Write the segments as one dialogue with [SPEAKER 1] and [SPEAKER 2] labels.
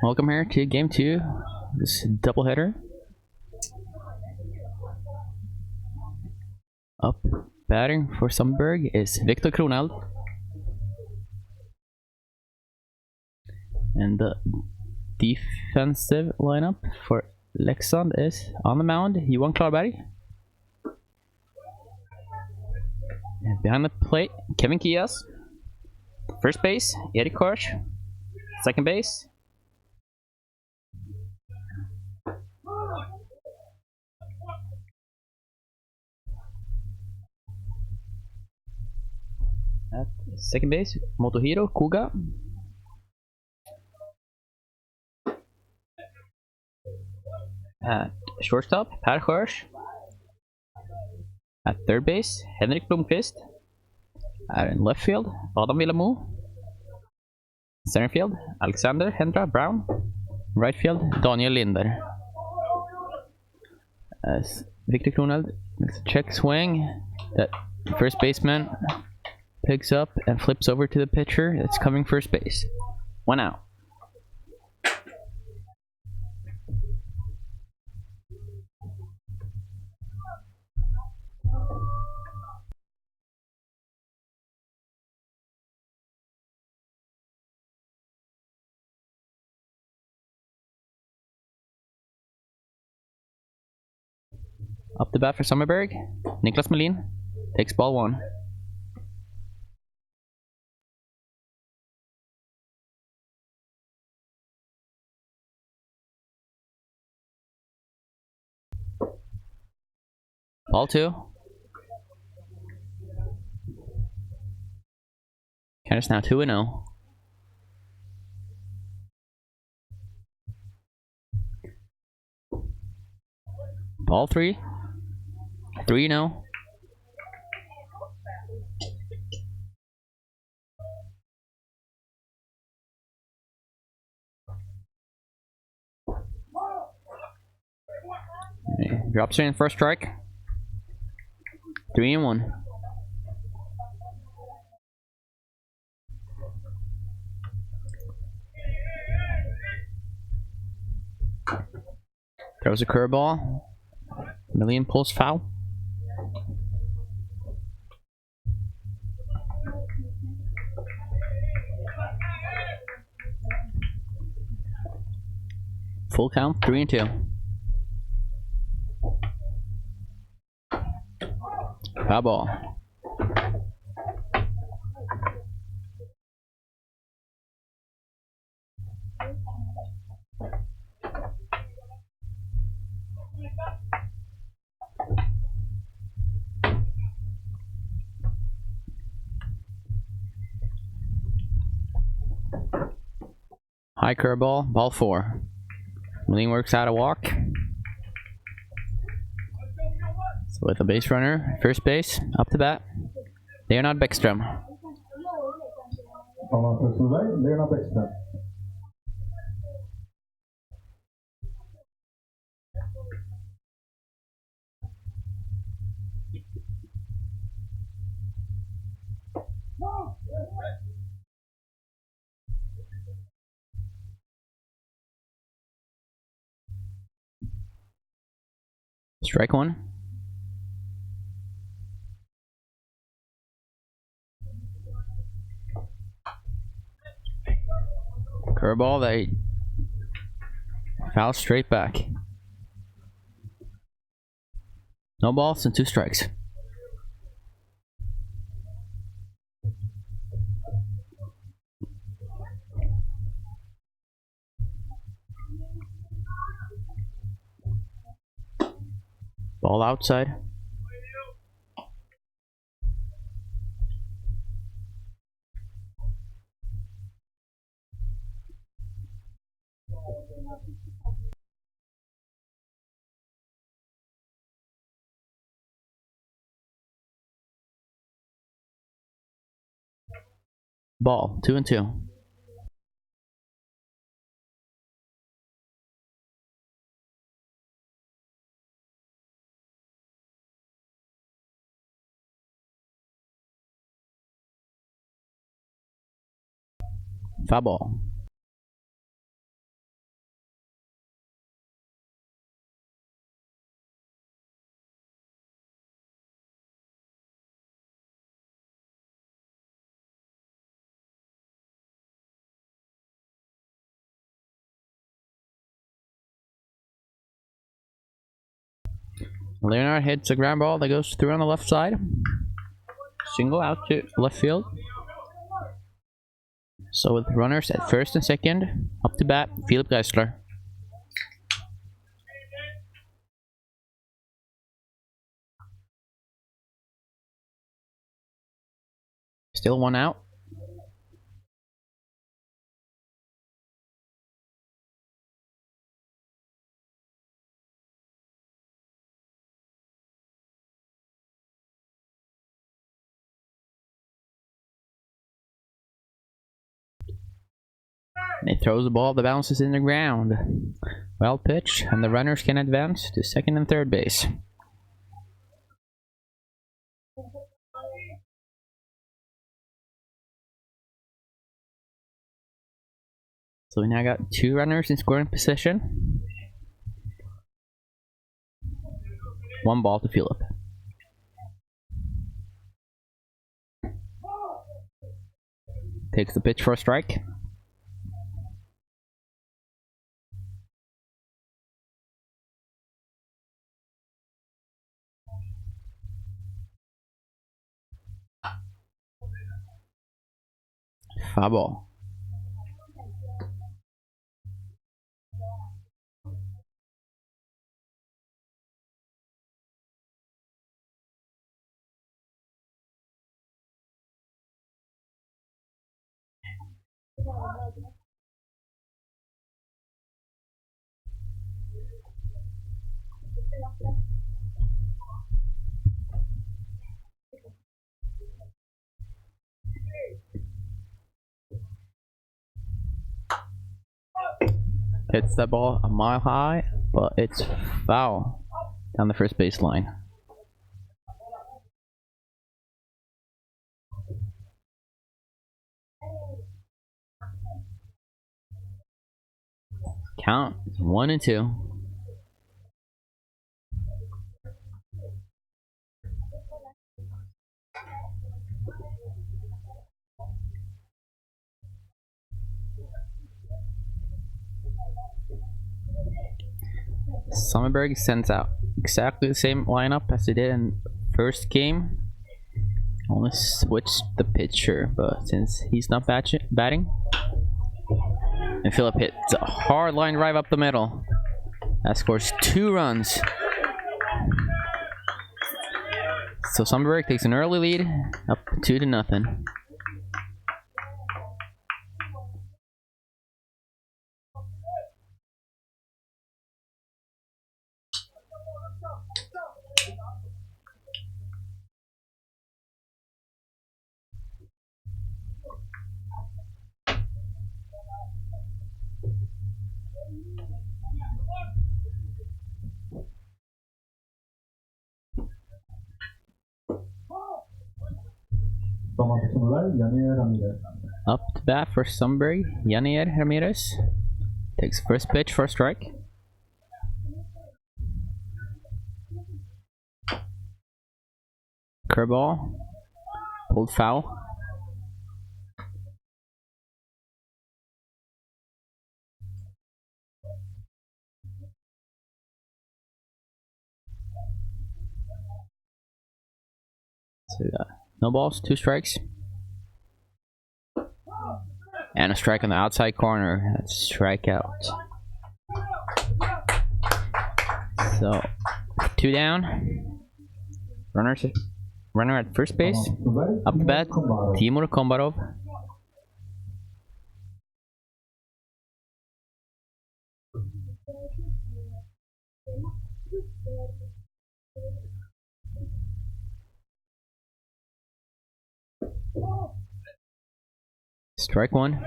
[SPEAKER 1] Welcome here to game 2, this doubleheader. Up batting for Sundbyberg is Victor Kroneld. And the defensive lineup for Leksand is on the mound, Johan Klarberg. And behind the plate, Kevin Kias. First base, Erik Kors. Second base, at second base, Motohiro Kuga. At shortstop, Per Schors. At third base, Henrik Blomqvist. In left field, Adam Villamo. Center field, Alexander Hendra Brown. Right field, Daniel Linder. As Victor Kroneld makes a check swing, that first baseman picks up and flips over to the pitcher that's coming first base. 1 out. Up the bat for Sundbyberg, Niklas Melin takes ball 1. Ball 2. Count is now 2-0. Ball 3. 3-0. Drops in first strike. 3-1. Throws a curveball. Million pulls foul. Full count, 3-2. Foul ball. High curveball, ball 4. Melin works out a walk. So with a base runner, first base, up to bat, Leonard Bäckström.
[SPEAKER 2] Leonard Bäckström.
[SPEAKER 1] Strike 1. Curveball that foul straight back. No balls and 2 strikes. Ball outside. Ball, 2-2. Foul ball. Leonard hits a ground ball that goes through on the left side. Single out to left field. So with runners at first and second, up to bat, Philip Geisler. Still one out. And he throws the ball that bounces in the ground. Well pitched, and the runners can advance to second and third base. So we now got 2 runners in scoring position. 1 ball to Philip. Takes the pitch for a strike. Foul ball. Hits that ball a mile high, but it's foul down the first baseline. Count 1 and 2. Sundbyberg sends out exactly the same lineup as they did in first game. Only switched the pitcher, but since he's not batting, and Philip hits a hard line drive up the middle. That scores 2 runs. So Sundbyberg takes an early lead, up 2-0. Up to bat for Sundbyberg, Yanier Ramirez. Takes first pitch for a strike. Curveball. Pulled foul. So we got no balls, 2 strikes. And a strike on the outside corner. That's strikeout. So 2 down. Runner at first base. Up to bat, Timur Kombarov. Strike 1.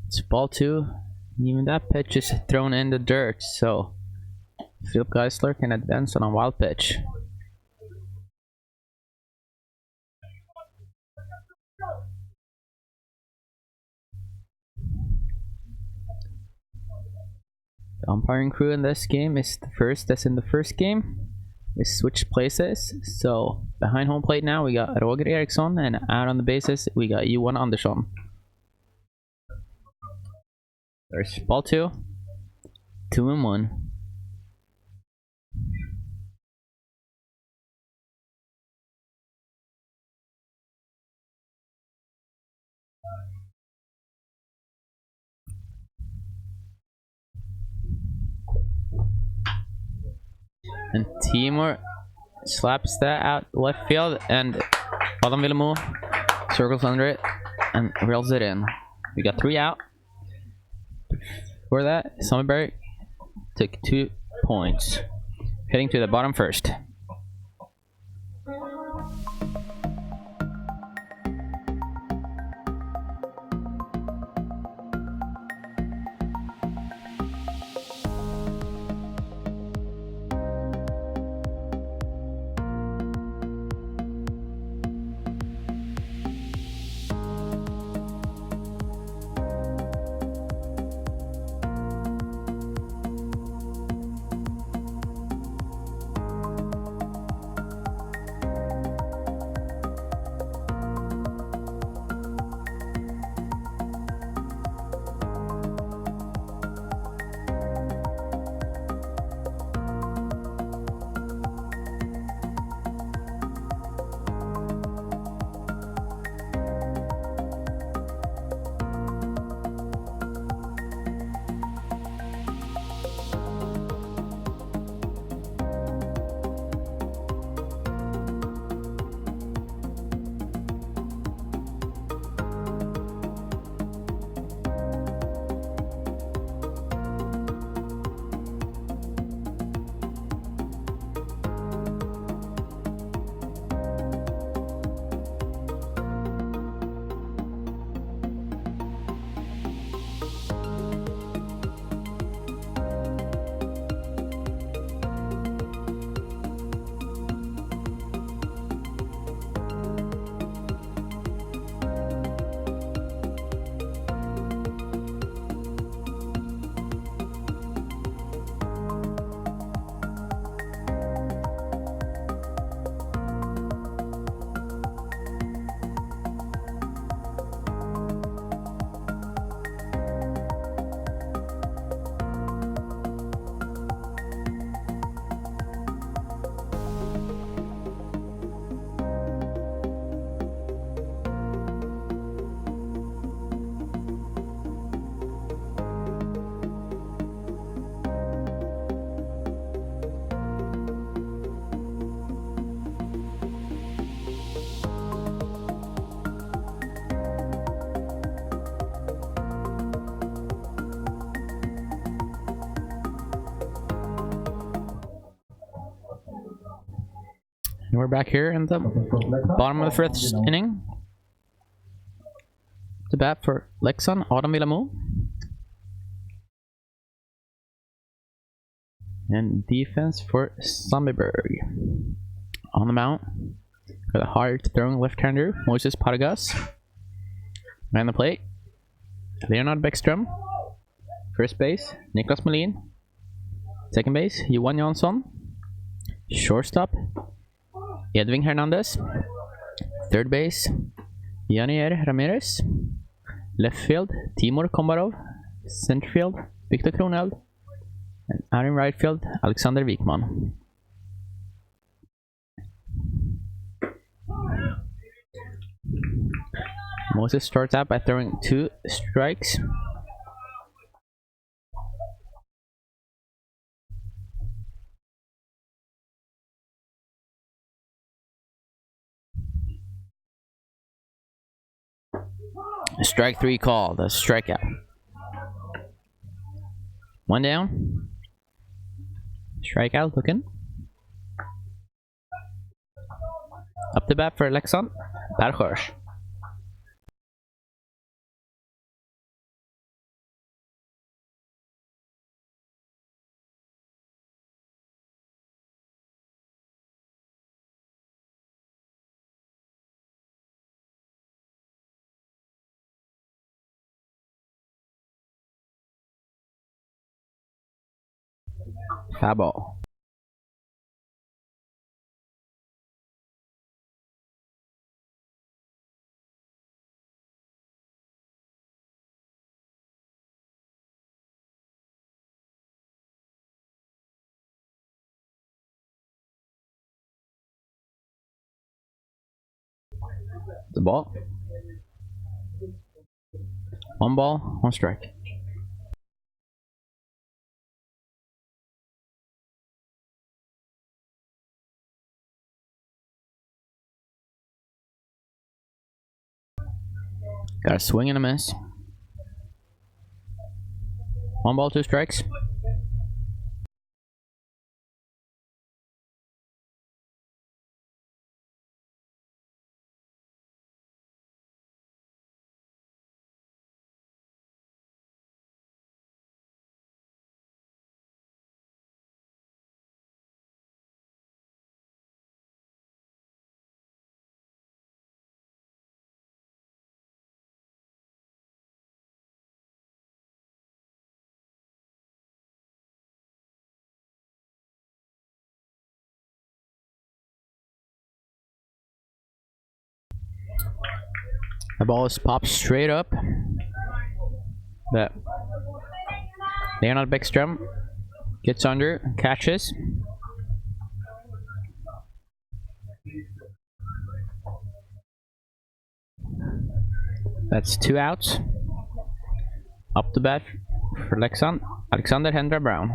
[SPEAKER 1] It's ball 2. Even that pitch is thrown in the dirt, so Philip Geisler can advance on a wild pitch. The umpiring crew in this game is the first as in the first game. We switched places. So behind home plate now we got Roger Eriksson, and out on the bases we got Johan Andersson. There's ball 2. 2-1. And Timur slaps that out left field, and Adam Villemo circles under it and reels it in. We got 3 out. For that, Sundbyberg took 2 points. Heading to the bottom first. And we're back here in the bottom of the 5th inning. To bat for Leksand, Adam Villemo. And defense for Sundbyberg. On the mound, got a hard-throwing left-hander, Moises Paragas. Man the plate, Leonard Bäckström. First base, Niklas Melin. Second base, Johan Jansson. Shortstop, Edvin Hernandez. Third base, Janier Ramirez. Left field, Timur Kombarov. Center field, Victor Kroneld. And out in right field, Alexander Wikman. Moses starts out by throwing 2 strikes. Strike 3 called, a strikeout. 1 down. Strikeout looking. Up to bat for Leksand, Per Sjörs. Foul ball. The ball. 1 ball, 1 strike. Got a swing and a miss. 1 ball, 2 strikes. The ball is popped straight up. But Leonard Bäckström gets under, catches. That's 2 outs. Up to bat for Leksand, Alexander Hendra Brown.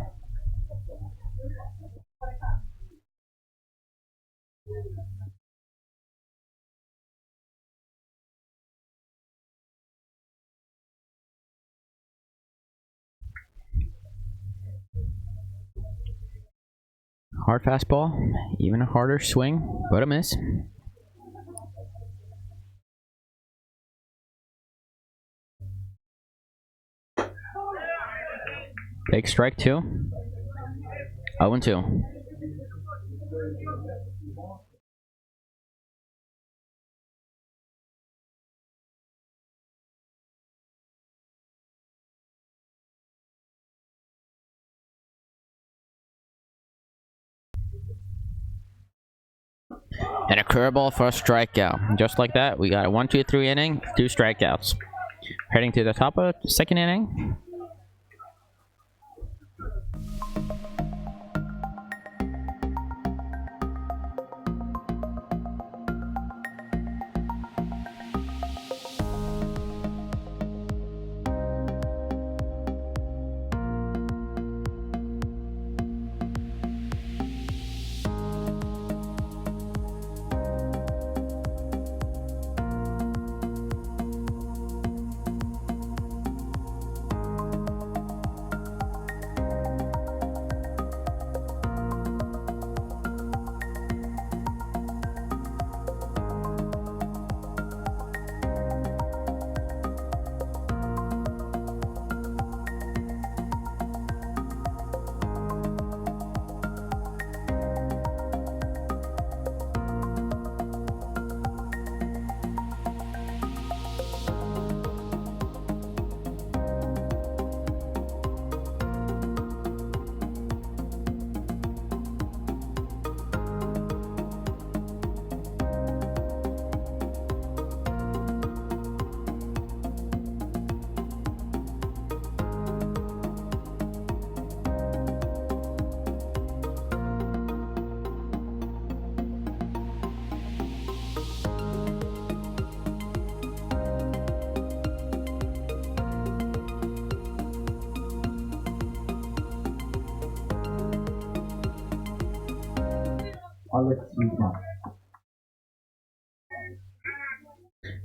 [SPEAKER 1] Hard fastball, even a harder swing, but a miss. Big strike 2. 0-2. And a curveball for a strikeout. Just like that, we got a 1-2-3 inning, 2 strikeouts. Heading to the top of the 2nd inning.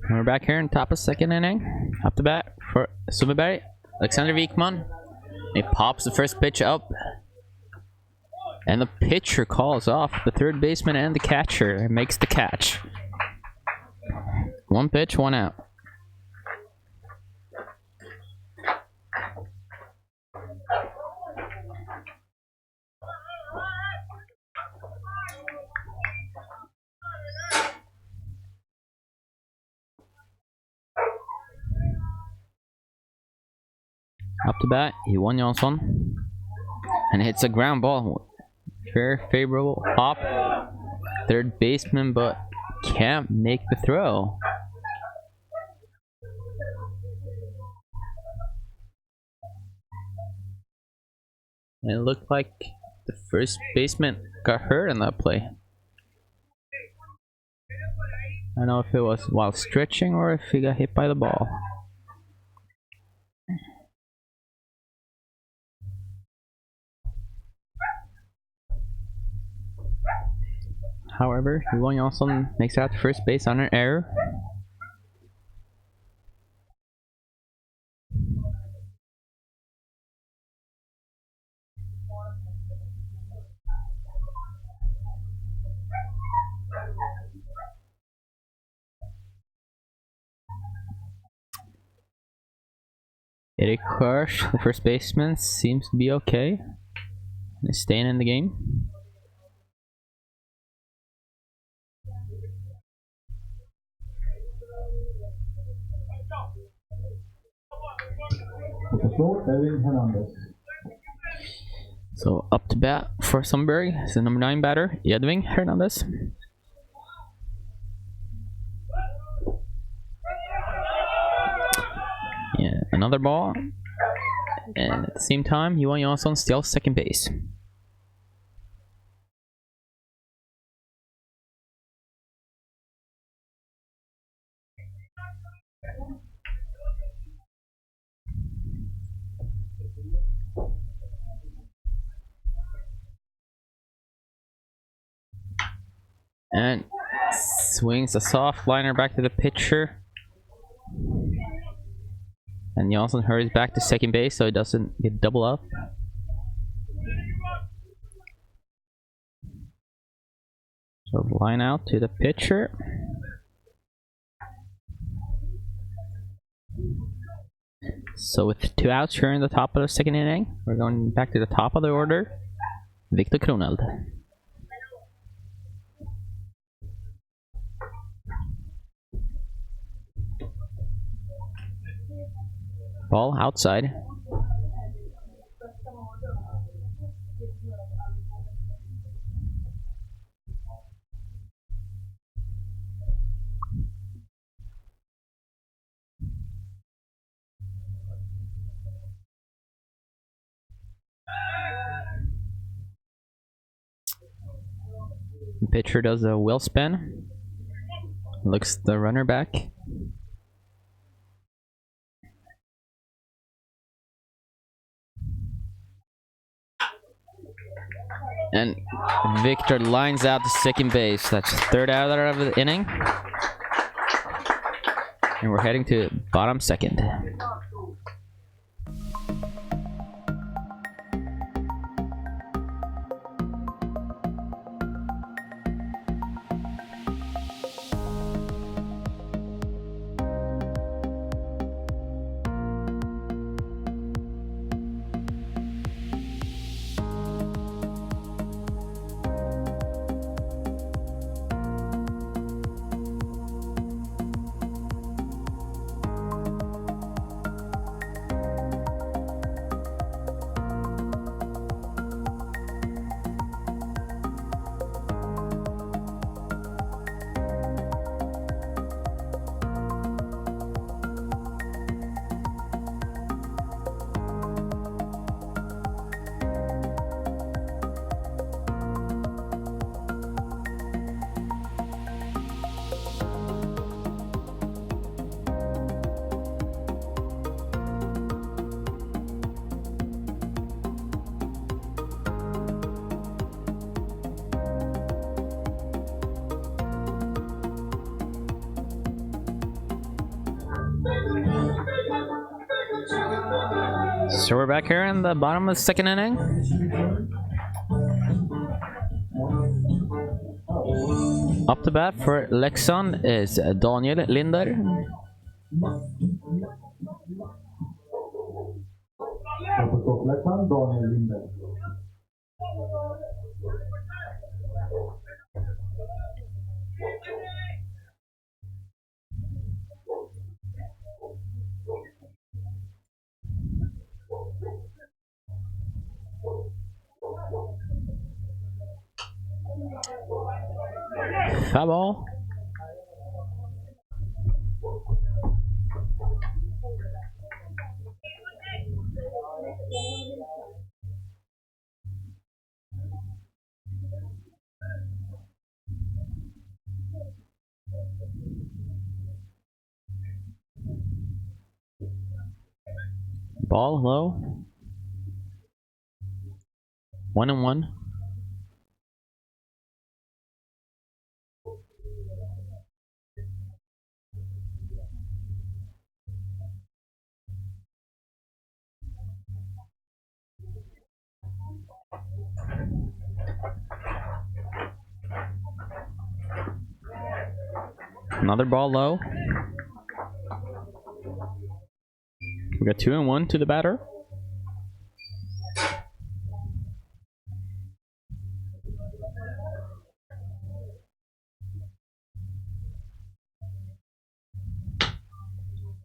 [SPEAKER 1] We're back here in top of 2nd inning. Up the bat for Sundbyberg, Alexander Wikman. He pops the first pitch up. And the pitcher calls off the 3rd baseman and the catcher and makes the catch. 1 pitch, 1 out. Up to bat, Johan Jansson, and hits a ground ball. Very favorable hop. 3rd baseman, but can't make the throw. And it looked like the 1st baseman got hurt in that play. I don't know if it was while stretching or if he got hit by the ball. However, Johan Jansson makes it out to first base on an error. Erik Kirsch, the first baseman, seems to be okay and is staying in the game. So up to bat for Sundbyberg is the number 9 batter, Edvin Hernandez. Yeah, another ball. And at the same time, Johan Jansson steals second base. And swings a soft liner back to the pitcher. And Jansson hurries back to second base so he doesn't get double up. So line out to the pitcher. So with 2 outs here in the top of the second inning, we're going back to the top of the order. Victor Kroneld. Ball outside. The pitcher does a wheel spin. Looks the runner back. And Victor lines out to second base. That's third out of the inning. And we're heading to bottom second. So we're back here in the bottom of the second inning. Up to bat for Leksand is Daniel Linder. Foul ball. Ball low. 1-1. Another ball low. We got 2-1 to the batter.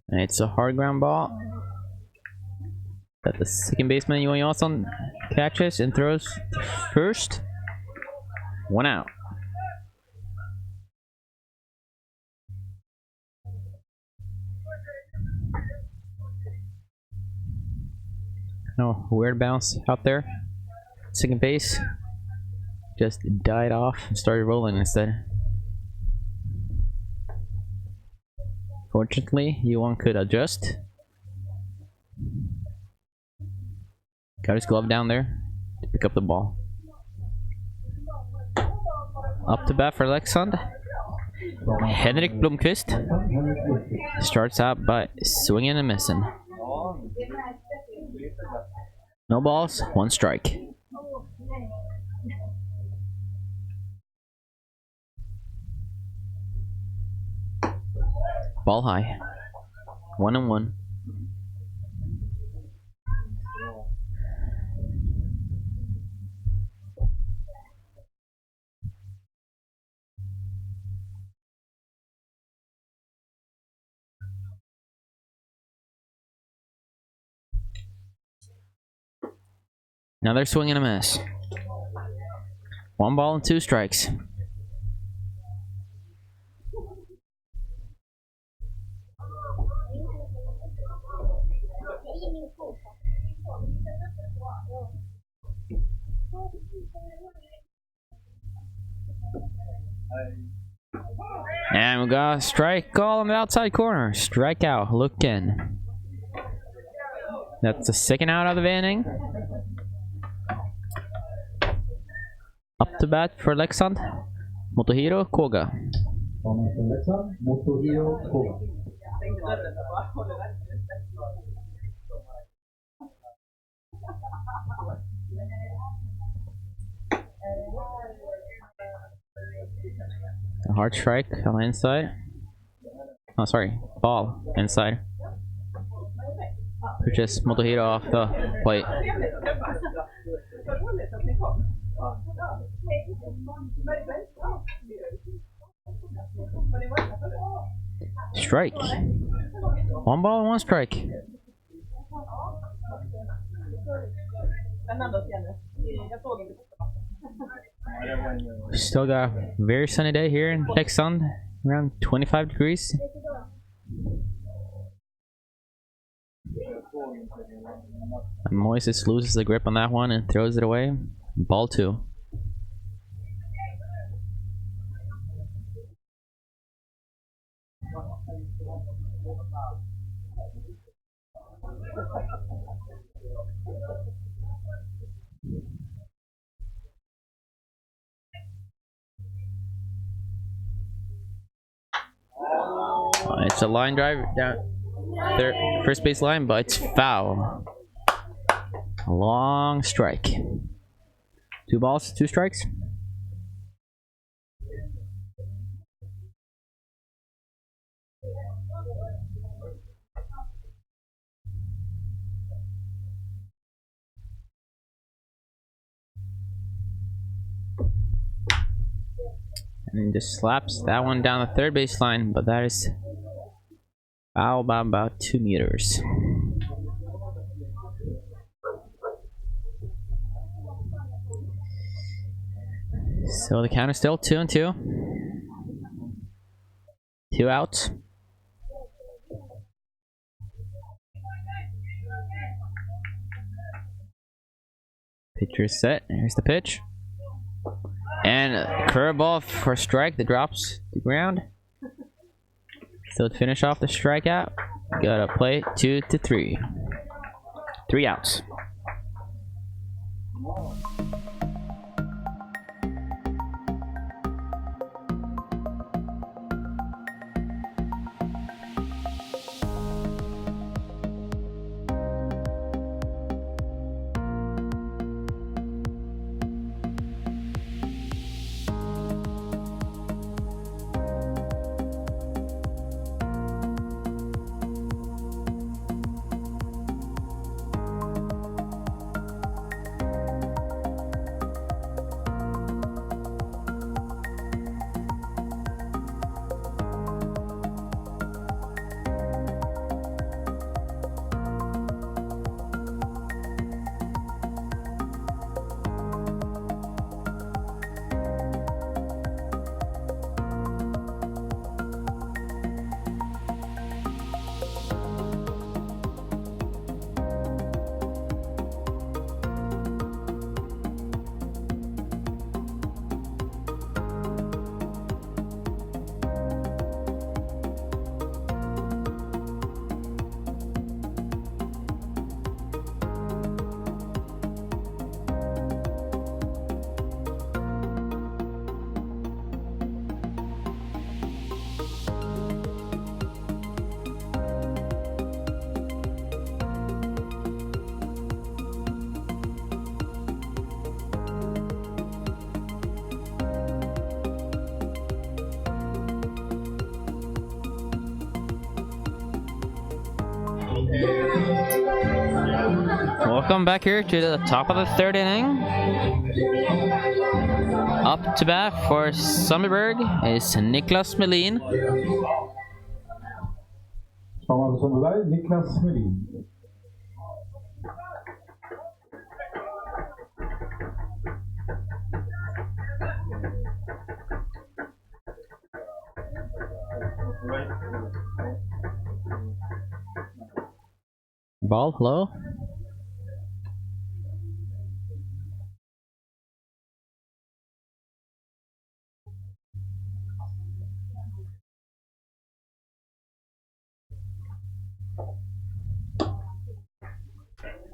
[SPEAKER 1] And it's a hard ground ball that the second baseman Johan Jansson catches and throws first. 1 out. No weird bounce out there. Second base just died off and started rolling instead. Fortunately, Johan could adjust. Got his glove down there to pick up the ball. Up to bat for Leksand. Henrik Blomqvist starts out by swinging and missing. No balls, 1 strike. Ball high. 1-1. Another swing and a miss. 1 ball and 2 strikes. And we got a strike call on the outside corner. Strikeout, look in. That's the second out of the inning. Up to bat for Leksand, Motohiro Koga. A hard strike on the inside. Oh, sorry, ball inside. Pushes Motohiro off the plate. Strike. 1 ball and 1 strike. Still got a very sunny day here in Leksand, around 25 degrees. And Moises loses the grip on that one and throws it away. Ball 2. It's a line drive down first base line, but it's foul. A long strike. 2 balls, 2 strikes. And just slaps that one down the third base line, but that is foul by about 2 meters. So the count is still 2-2. 2 outs. Pitcher set. Here's the pitch. And a curveball for a strike that drops to the ground. So to finish off the strikeout, gotta play 2-3. 3 outs. Welcome back here to the top of the 3rd inning. Up to bat for Sundbyberg is Niklas Melin.
[SPEAKER 2] Sommar Sundbyberg, Niklas Melin.
[SPEAKER 1] Ball low.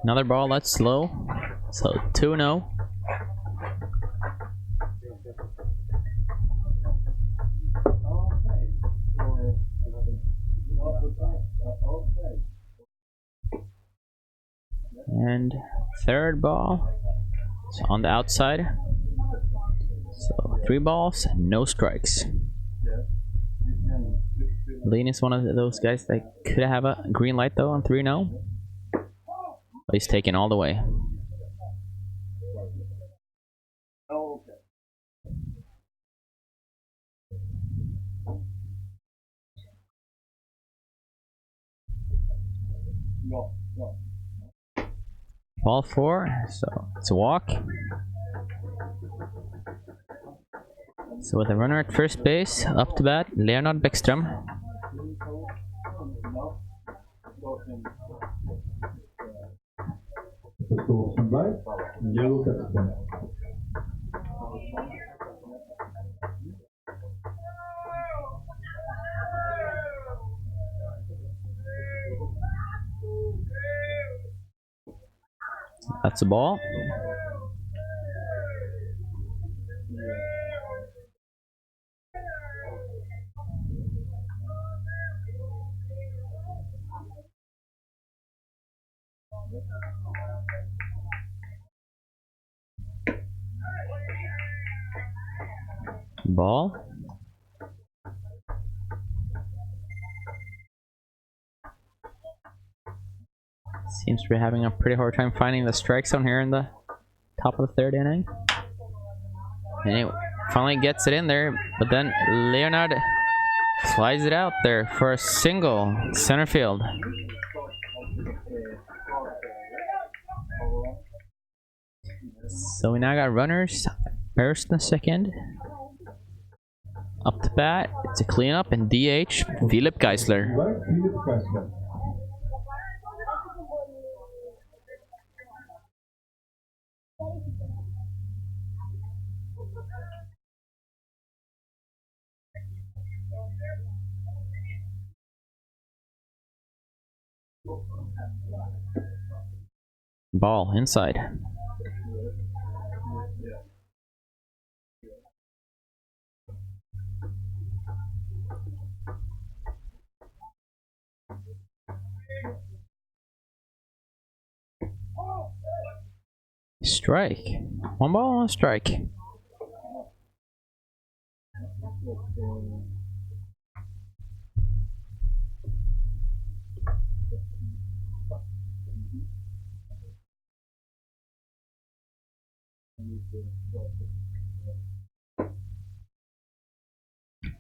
[SPEAKER 1] Another ball that's low. So 2-0. And 3rd ball. It's on the outside. So 3 balls, no strikes. Lean is one of those guys that could have a green light though on 3-0. But he's taken all the way. Ball 4, so it's a walk. So with a runner at first base, up to bat, Leonard Bäckström. That's a ball. Ball. Seems we're having a pretty hard time finding the strike zone here in the top of the 3rd inning. And he finally gets it in there, but then Leonard flies it out there for a single center field. So we now got runners, first and second. Up to bat, it's a cleanup and DH, Philip Geisler. Ball inside. Strike. 1 ball, 1 strike.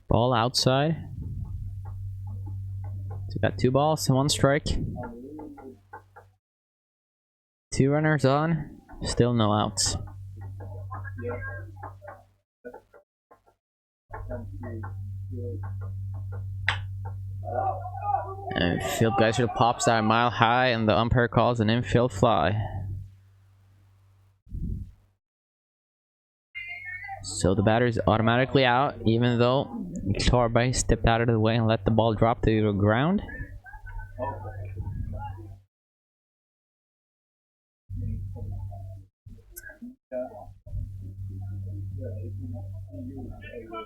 [SPEAKER 1] Ball outside. So got 2 balls and 1 strike. 2 runners on. Still no outs. And field geyser pops out a mile high, and the umpire calls an infield fly. So the batter is automatically out, even though Torberg stepped out of the way and let the ball drop to the ground.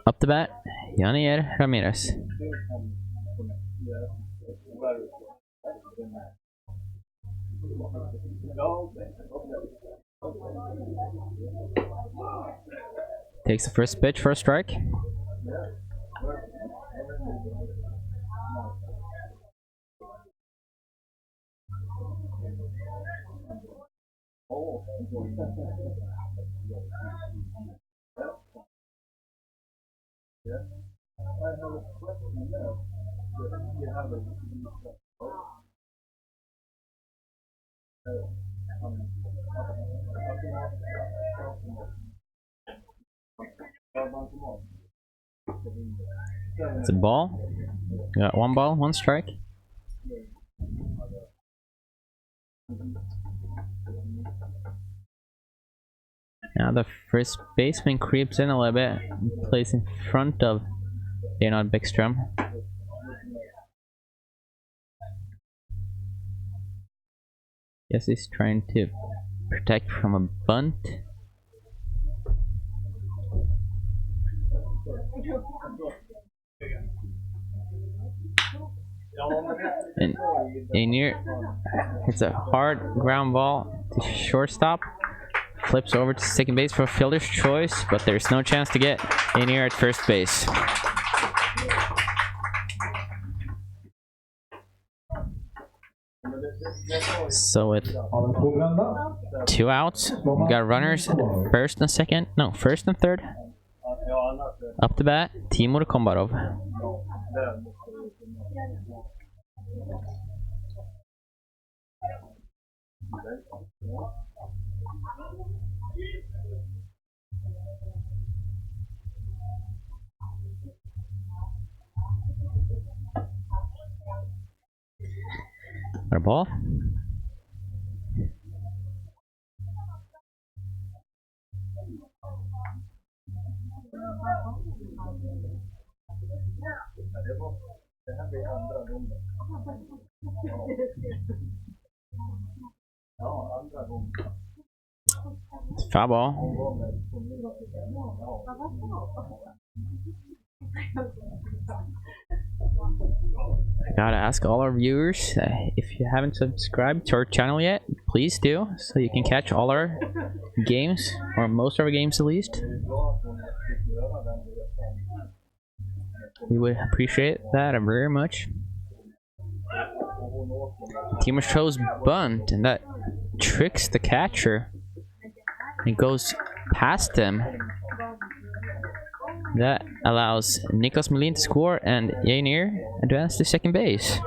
[SPEAKER 1] Up to bat, Yanier Ramirez. Takes the first pitch for a strike. It's a ball. Got 1 ball, 1 strike. Now the first baseman creeps in a little bit, plays in front of Leonard Bäckström. Guess he's trying to protect from a bunt. And Anier hits a hard ground ball to shortstop. Flips over to second base for a fielder's choice, but there's no chance to get Anier at first base. So with 2 outs, we got runners first and second. No, first and third. Up to bat, Timur Kombarov. Got a ball. It's foul ball. I gotta ask all our viewers, if you haven't subscribed to our channel yet, please do, so you can catch all our games, or most of our games at least. We would appreciate that very much. Timur shows bunt, and that tricks the catcher. It goes past him. That allows Niklas Melin to score and Anier advance to second base.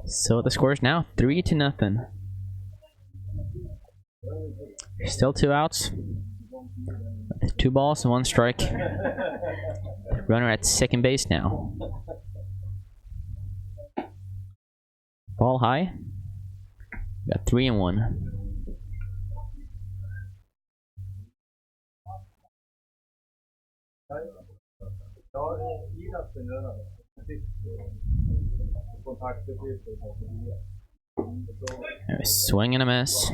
[SPEAKER 1] So the score is now 3-0. Still 2 outs. 2 balls and 1 strike. Runner at second base now. Ball high. Got 3-1. Swing and a miss.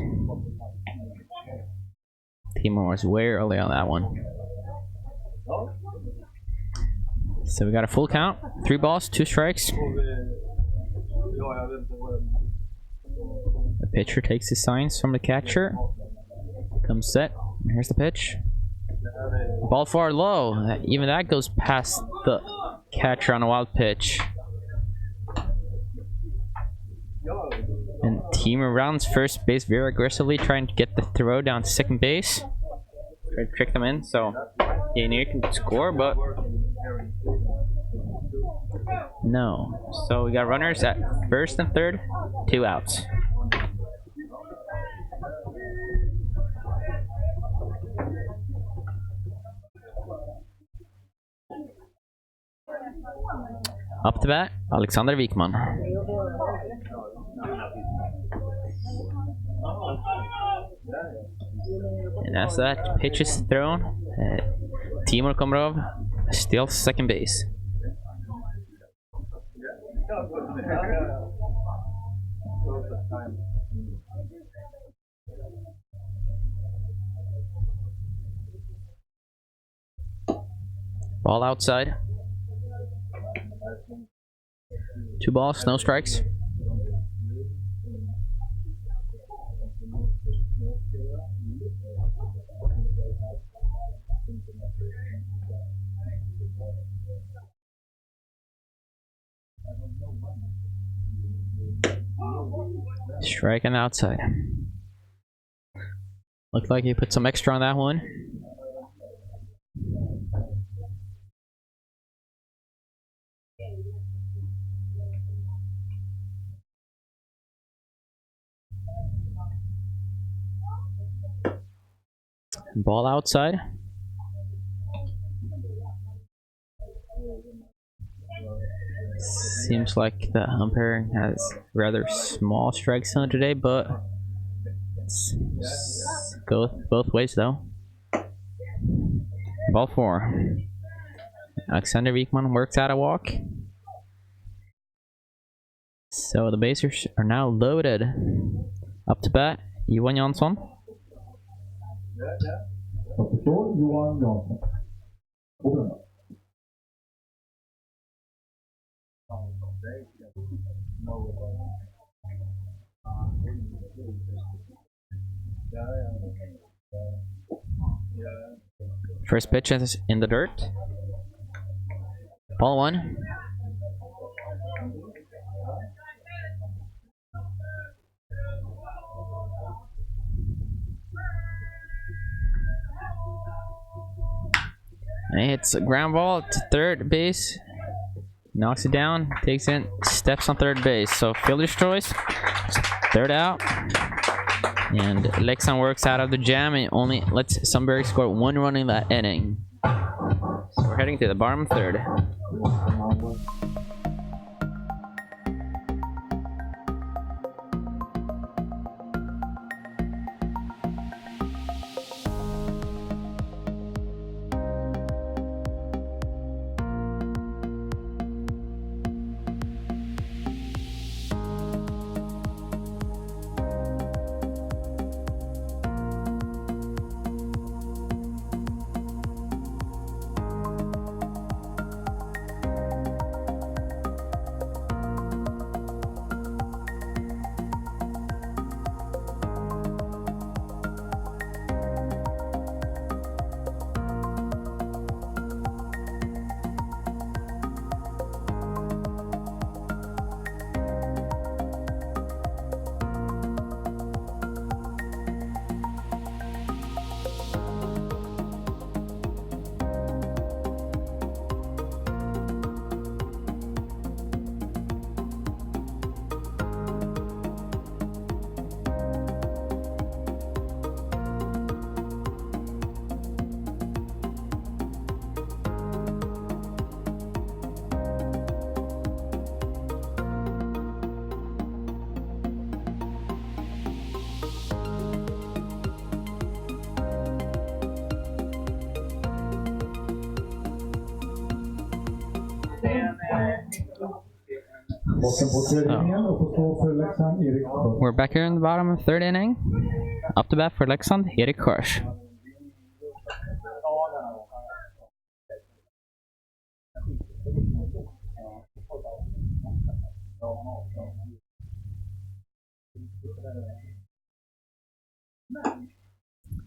[SPEAKER 1] Timur was way early on that one. So we got a full count. 3 balls, 2 strikes. The pitcher takes his signs from the catcher. Comes set. Here's the pitch. Ball far low. Even that goes past the catcher on a wild pitch. And Timur rounds first base very aggressively, trying to get the throw down to second base. Try to trick them in, so Yanir can score, but no. So we got runners at first and third, 2 outs. Up to bat, Alexander Wikman. And as that pitch is thrown, Timur Komarov steals second base. Ball outside. 2 balls, no strikes. Strike and outside. Looked like he put some extra on that one. Ball outside. Seems like the umpire has rather small strike zone today, but go both ways though. Ball 4. Alexander Wikman works out a walk. So the bases are now loaded. Up to bat, Johan Jansson.
[SPEAKER 2] Johan Jansson.
[SPEAKER 1] First pitch is in the dirt. Ball 1. And he hits a ground ball to third base. Knocks it down, takes in, steps on third base. So fielder's choice, 3rd out. And Leksand works out of the jam and only lets Sundbyberg score 1 run in that inning. So we're heading to the bottom 3rd.
[SPEAKER 2] Botten på tredje inningen och på stå för Leksand, Erik Sköld.
[SPEAKER 1] We're back here in the bottom of the third inning. Up to bat for Leksand, Erik Hirsch.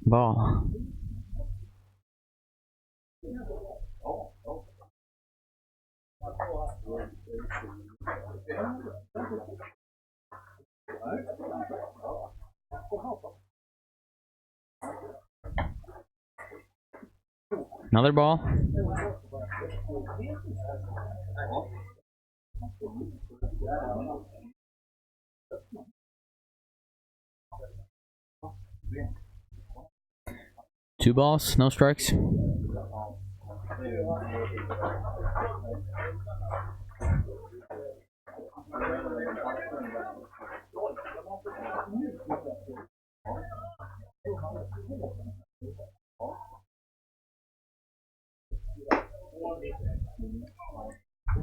[SPEAKER 1] Ball. Another ball. Two balls, no strikes.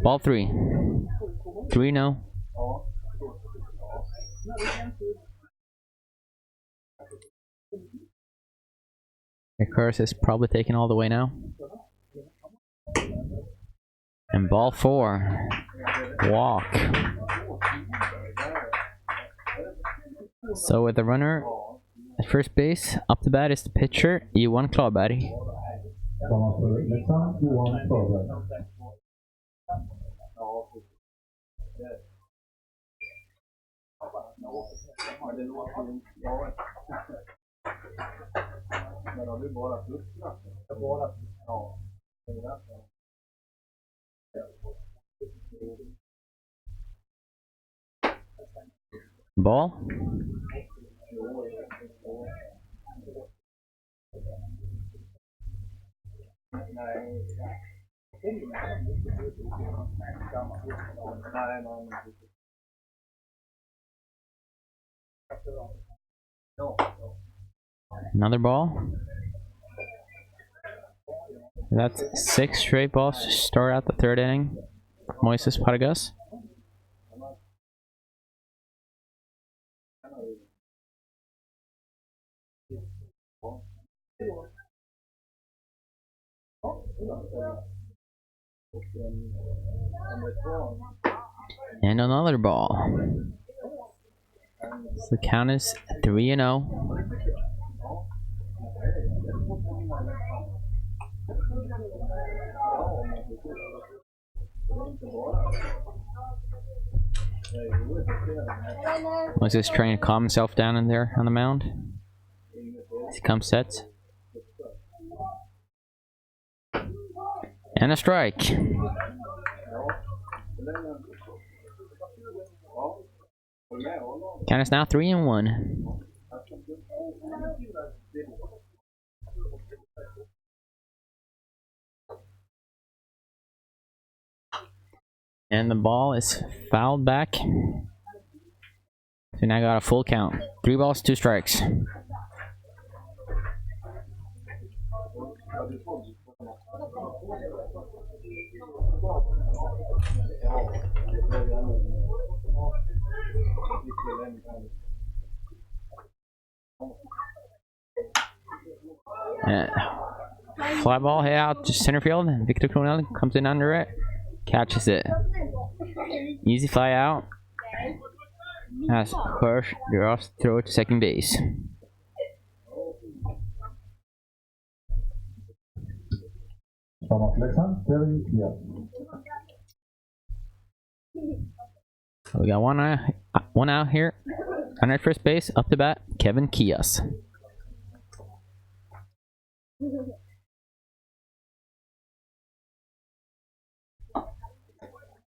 [SPEAKER 1] Ball three. 3-0. Your curse is probably taken all the way now. And ball four. Walk. So with the runner at first base, up to bat is the pitcher, Johan Klarberg. Ball. Another ball. That's 6 straight balls to start out the third inning. Moises Pargas. And another ball. So the count is 3-0. Moises trying to calm himself down in there on the mound. As he comes set. And a strike. Count is now 3-1. And the ball is fouled back. So now got a full count. 3 balls, 2 strikes. Fly ball hit out to center field. Victor Cornell comes in under it, catches it. Easy fly out. As Hirsch drops throw to second base. So we got one out here. On at first base, up to bat, Kevin Kias.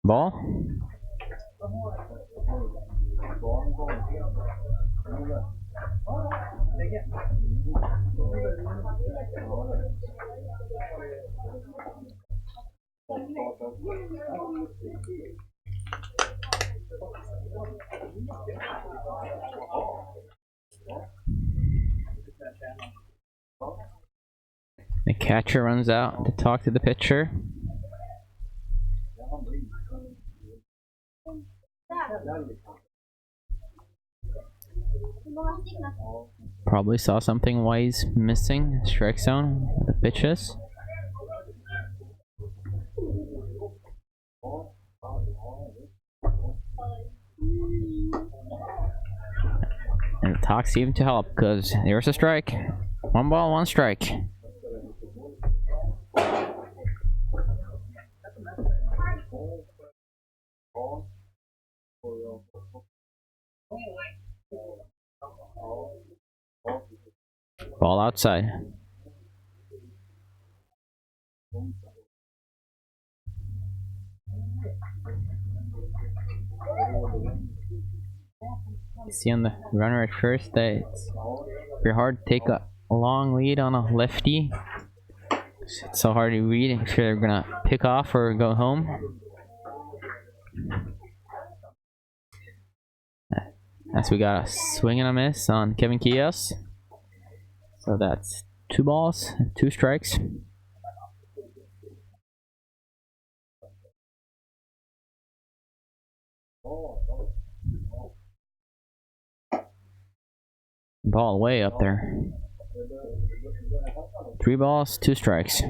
[SPEAKER 1] Ball. The catcher runs out to talk to the pitcher. Probably saw something why he's missing strike zone the pitches. And the talk seemed to help because there's a strike. 1 ball, 1 strike. Ball outside. See on the runner at first that it's very hard to take a long lead on a lefty. It's so hard to read if they're gonna pick off or go home. As we got a swing and a miss on Kevin Kios. So that's 2 balls, 2 strikes. Ball way up there. 3 balls, 2 strikes.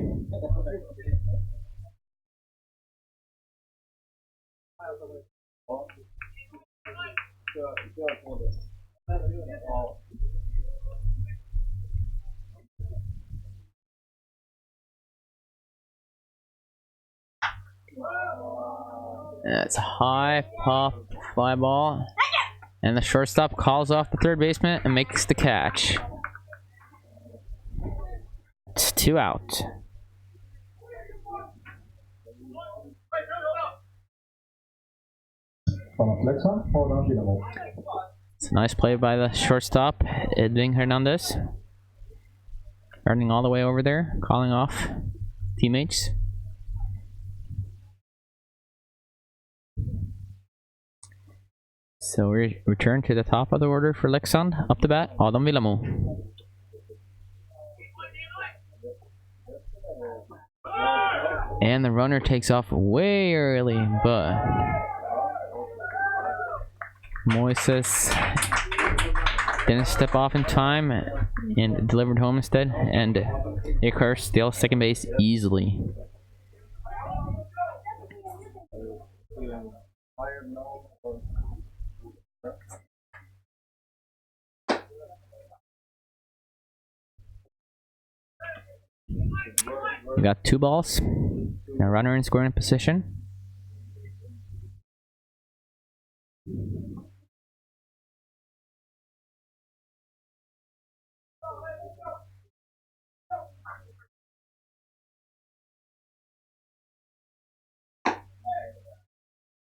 [SPEAKER 1] That's a high pop fly ball. And the shortstop calls off the third baseman and makes the catch. It's 2 out. It's a nice play by the shortstop, Edwin Hernandez. Running all the way over there, calling off teammates. So we return to the top of the order for Leksand. Up the bat, Adam Villamo. And the runner takes off way early, but Moises didn't step off in time and delivered home instead. And Icar steals second base easily. We got 2 balls. A runner in scoring position.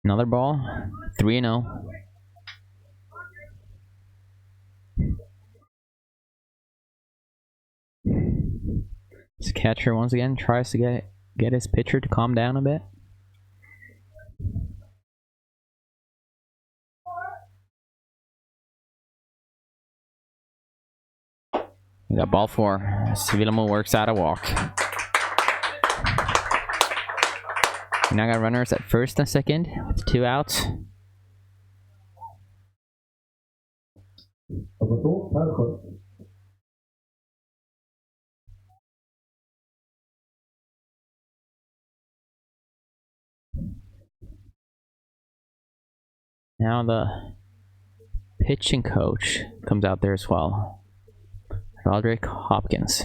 [SPEAKER 1] Another ball. 3-0. This catcher once again tries to get his pitcher to calm down a bit. We got ball 4. Villamo works out a walk. We now got runners at first and second with 2 outs. Now the pitching coach comes out there as well. Roderick Hopkins.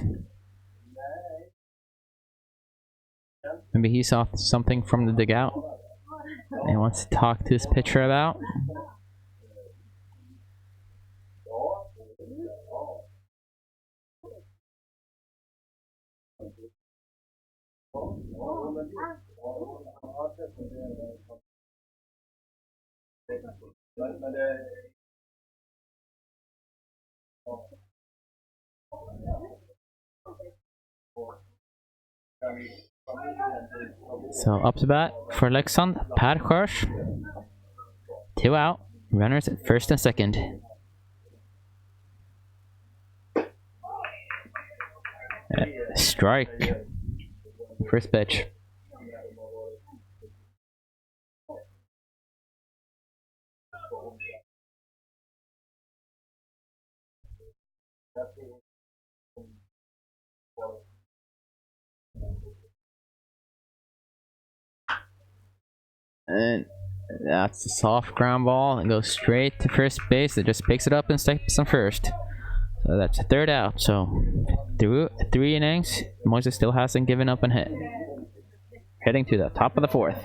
[SPEAKER 1] Maybe he saw something from the dugout and wants to talk to his pitcher about. So up to bat for Leksand, Per Kors. 2 out, runners at first and second. Strike. First pitch. And that's a soft ground ball and goes straight to first base. It just picks it up and sticks on first. So that's a third out. So through 3 innings, Moises still hasn't given up and hit. Heading to the top of the 4th.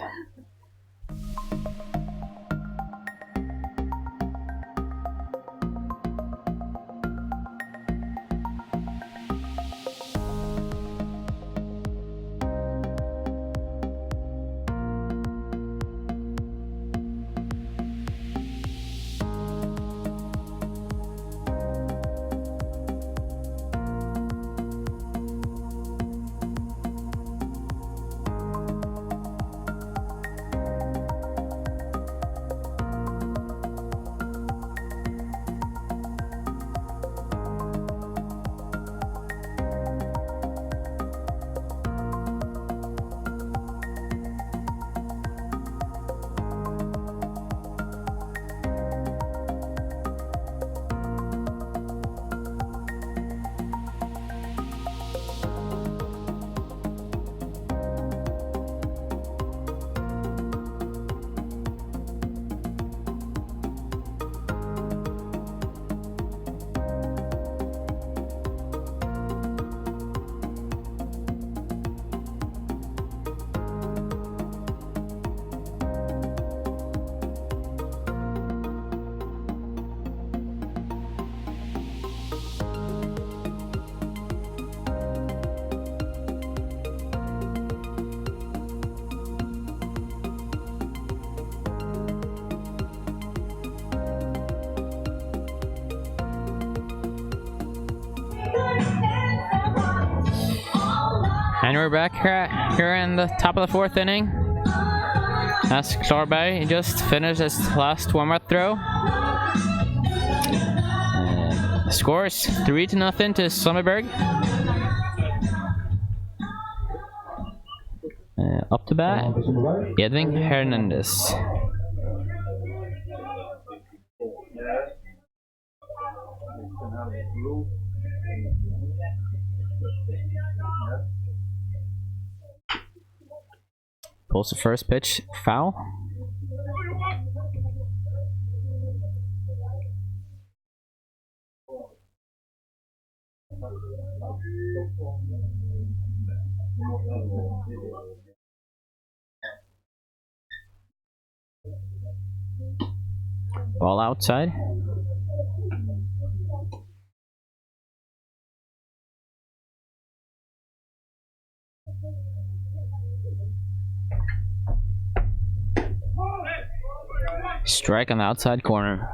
[SPEAKER 1] And we're back here in the top of the 4th inning. As Sundbyberg just finished his last warm-up throw. And the score is 3-0 to Sundbyberg. Up to bat, Edwin Hernandez. Pulls the first pitch, foul. Ball outside. Strike on the outside corner.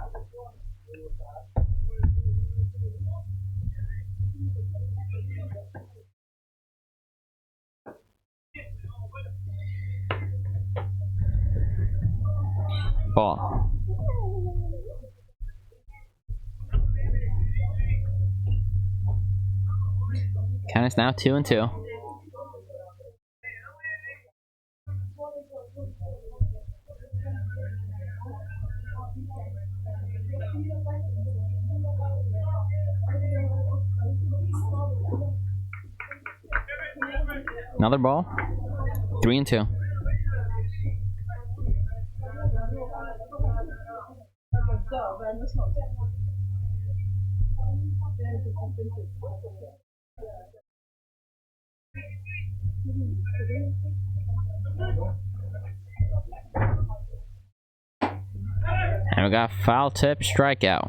[SPEAKER 1] Ball. Count is now 2-2. Another ball. 3-2. And we got foul tip, strikeout.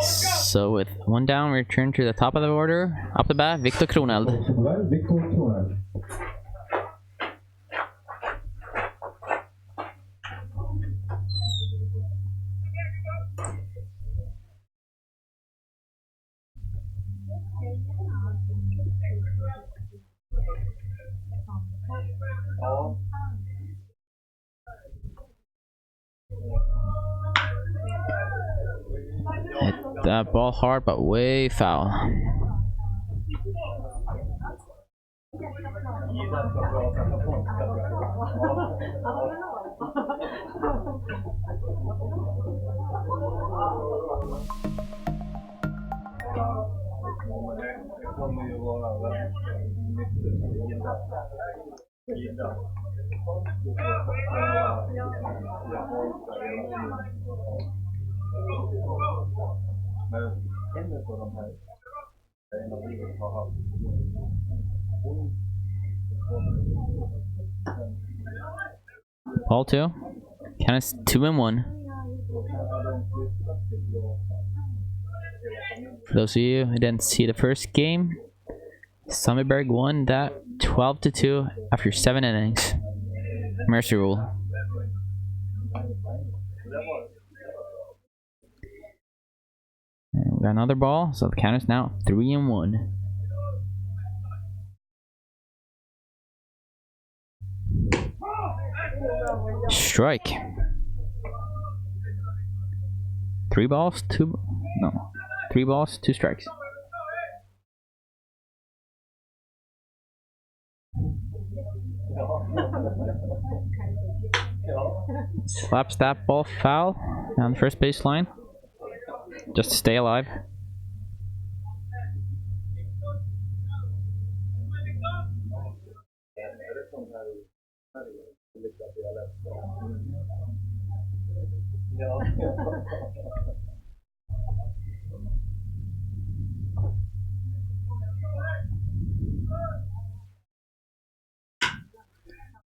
[SPEAKER 1] So with 1 down, we return to the top of the order. Up the bat, Victor Kroneld. Hit that ball hard, but way foul. Ball 2. Count is 2-1. For those of you who didn't see the first game, Sundbyberg won that 12-2 after 7 innings. Mercy rule. And we got another ball, so the count is now 3-1. Strike. 3 balls, 2 strikes. Slaps that ball foul on the first baseline, just to stay alive.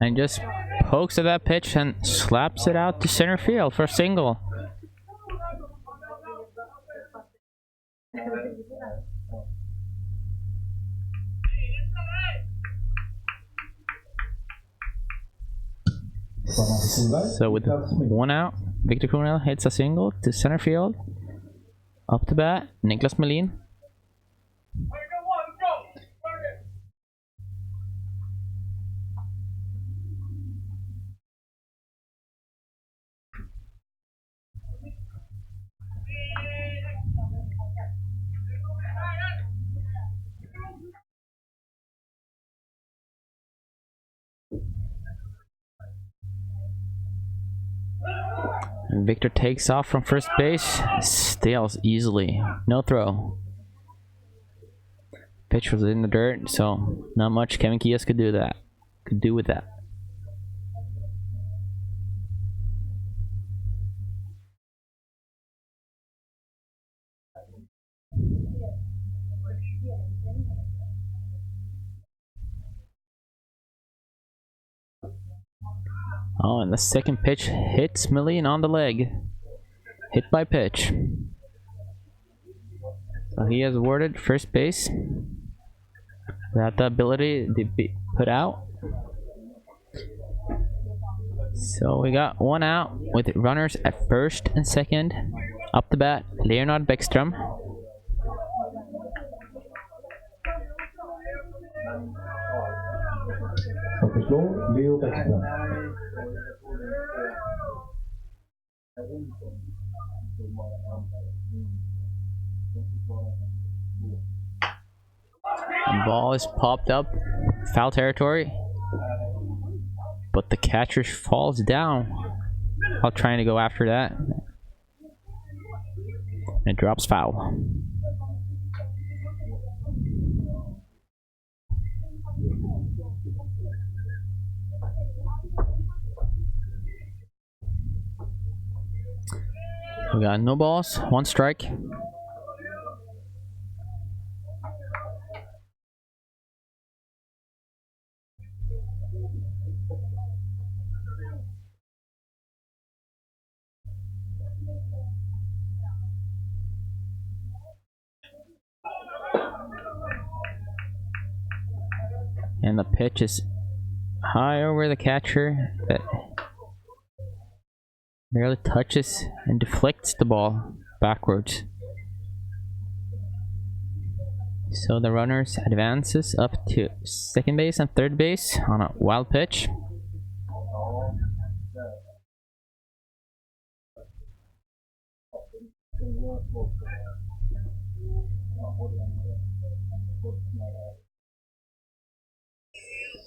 [SPEAKER 1] And just pokes at that pitch and slaps it out to center field for a single. So with 1 out, Victor Cornell hits a single to center field. Up to bat, Niklas Melin. And Victor takes off from first base, steals easily, no throw. Pitch was in the dirt, so not much Kevin Kias could do with that. Oh, and the second pitch hits Melin on the leg. Hit by pitch. So he has awarded first base without the ability to be put out. So we got 1 out with runners at first and second. Up the bat, Leonard Bäckström.
[SPEAKER 2] Leo Bäckström.
[SPEAKER 1] Ball is popped up, foul territory, but the catcher falls down while trying to go after that. And it drops foul. We got no balls, 1 strike. And the pitch is high over the catcher, but barely touches and deflects the ball backwards. So the runners advances up to second base and third base on a wild pitch.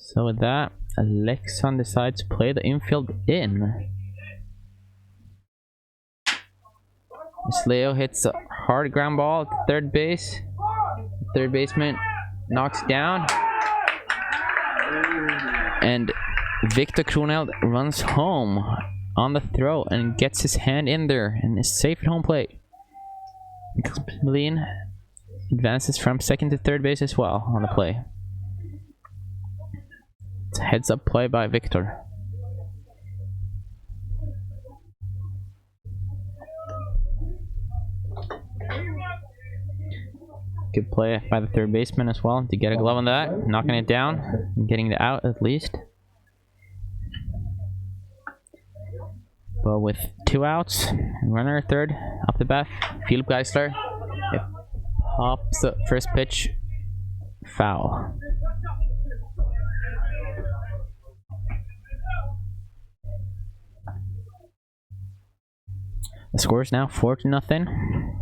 [SPEAKER 1] So with that, Leksand decides to play the infield in. Leo hits a hard ground ball to third base. Third baseman knocks down. and Victor Kroneld runs home on the throw and gets his hand in there and is safe at home plate. Lean advances from second to third base as well on the play. It's a heads up play by Victor. Good play by the third baseman as well to get a glove on that, knocking it down and getting the out at least. But with 2 outs, runner at third, off the bat, Philip Geisler, it pops the first pitch, foul. The score is now 4-0.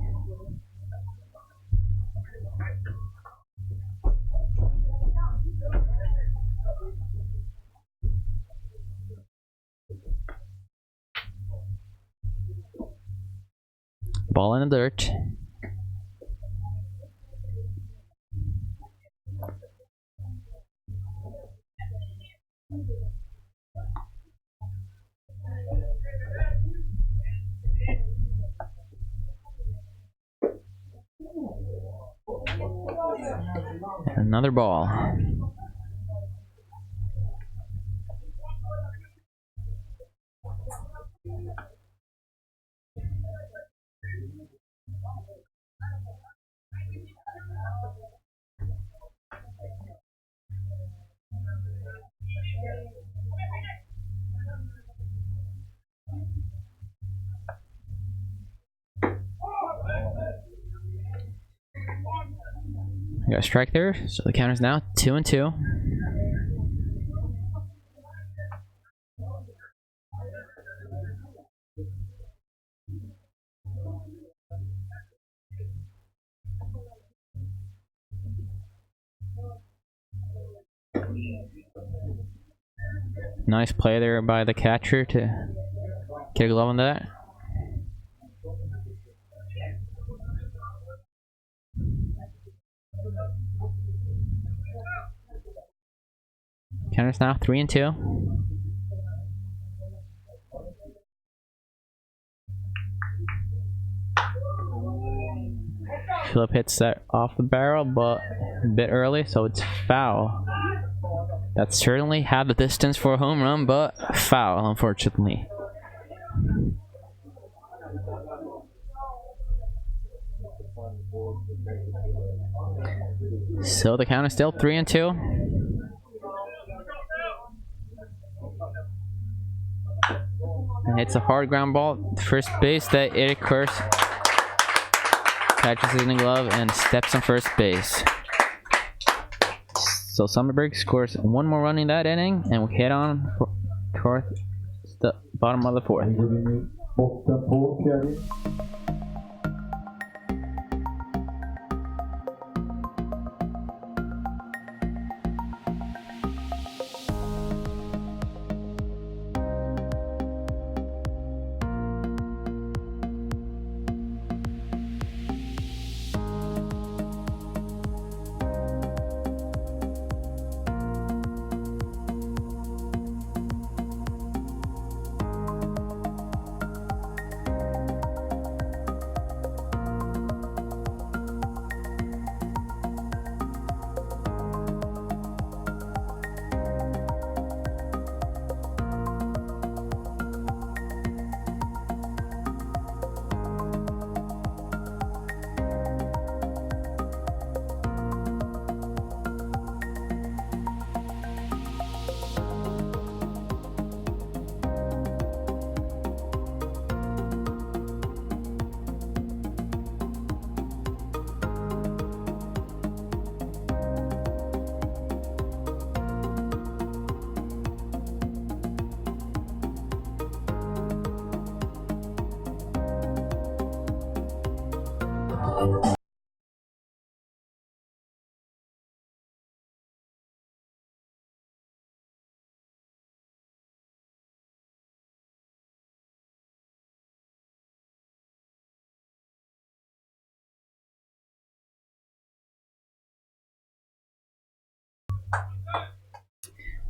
[SPEAKER 1] Ball in the dirt. Another ball. We got a strike there, so the count is now 2-2. Nice play there by the catcher to get a glove on that. Counters now 3-2. Philip hits that off the barrel, but a bit early, so it's foul. That certainly had the distance for a home run, but foul, unfortunately. So the count is still 3-2. And hits a hard ground ball. First base that Erik Kurs catches it in the glove and steps on first base. So Sundbyberg scores 1 more run in that inning, and we head on towards the bottom of the 4th.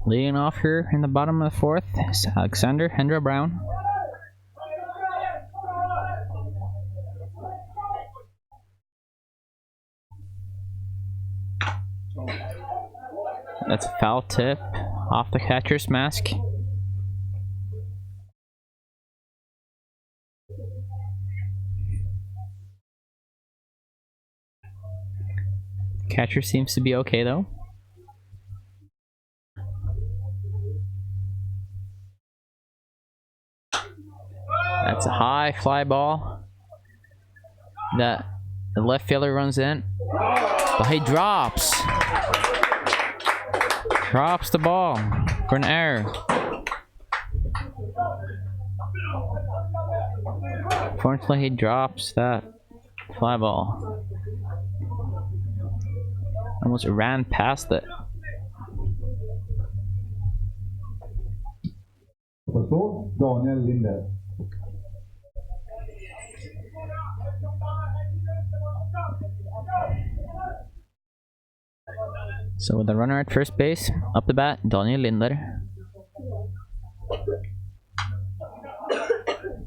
[SPEAKER 1] Leading off here in the bottom of the fourth is Alexander Hendra Brown. That's a foul tip off the catcher's mask. Catcher seems to be okay though. That's a high fly ball that the left fielder runs in, but he drops the ball for an error. Fortunately, he drops that fly ball. Almost ran past it.
[SPEAKER 2] Daniel Linder.
[SPEAKER 1] So with the runner at first base, up the bat, Daniel Linder.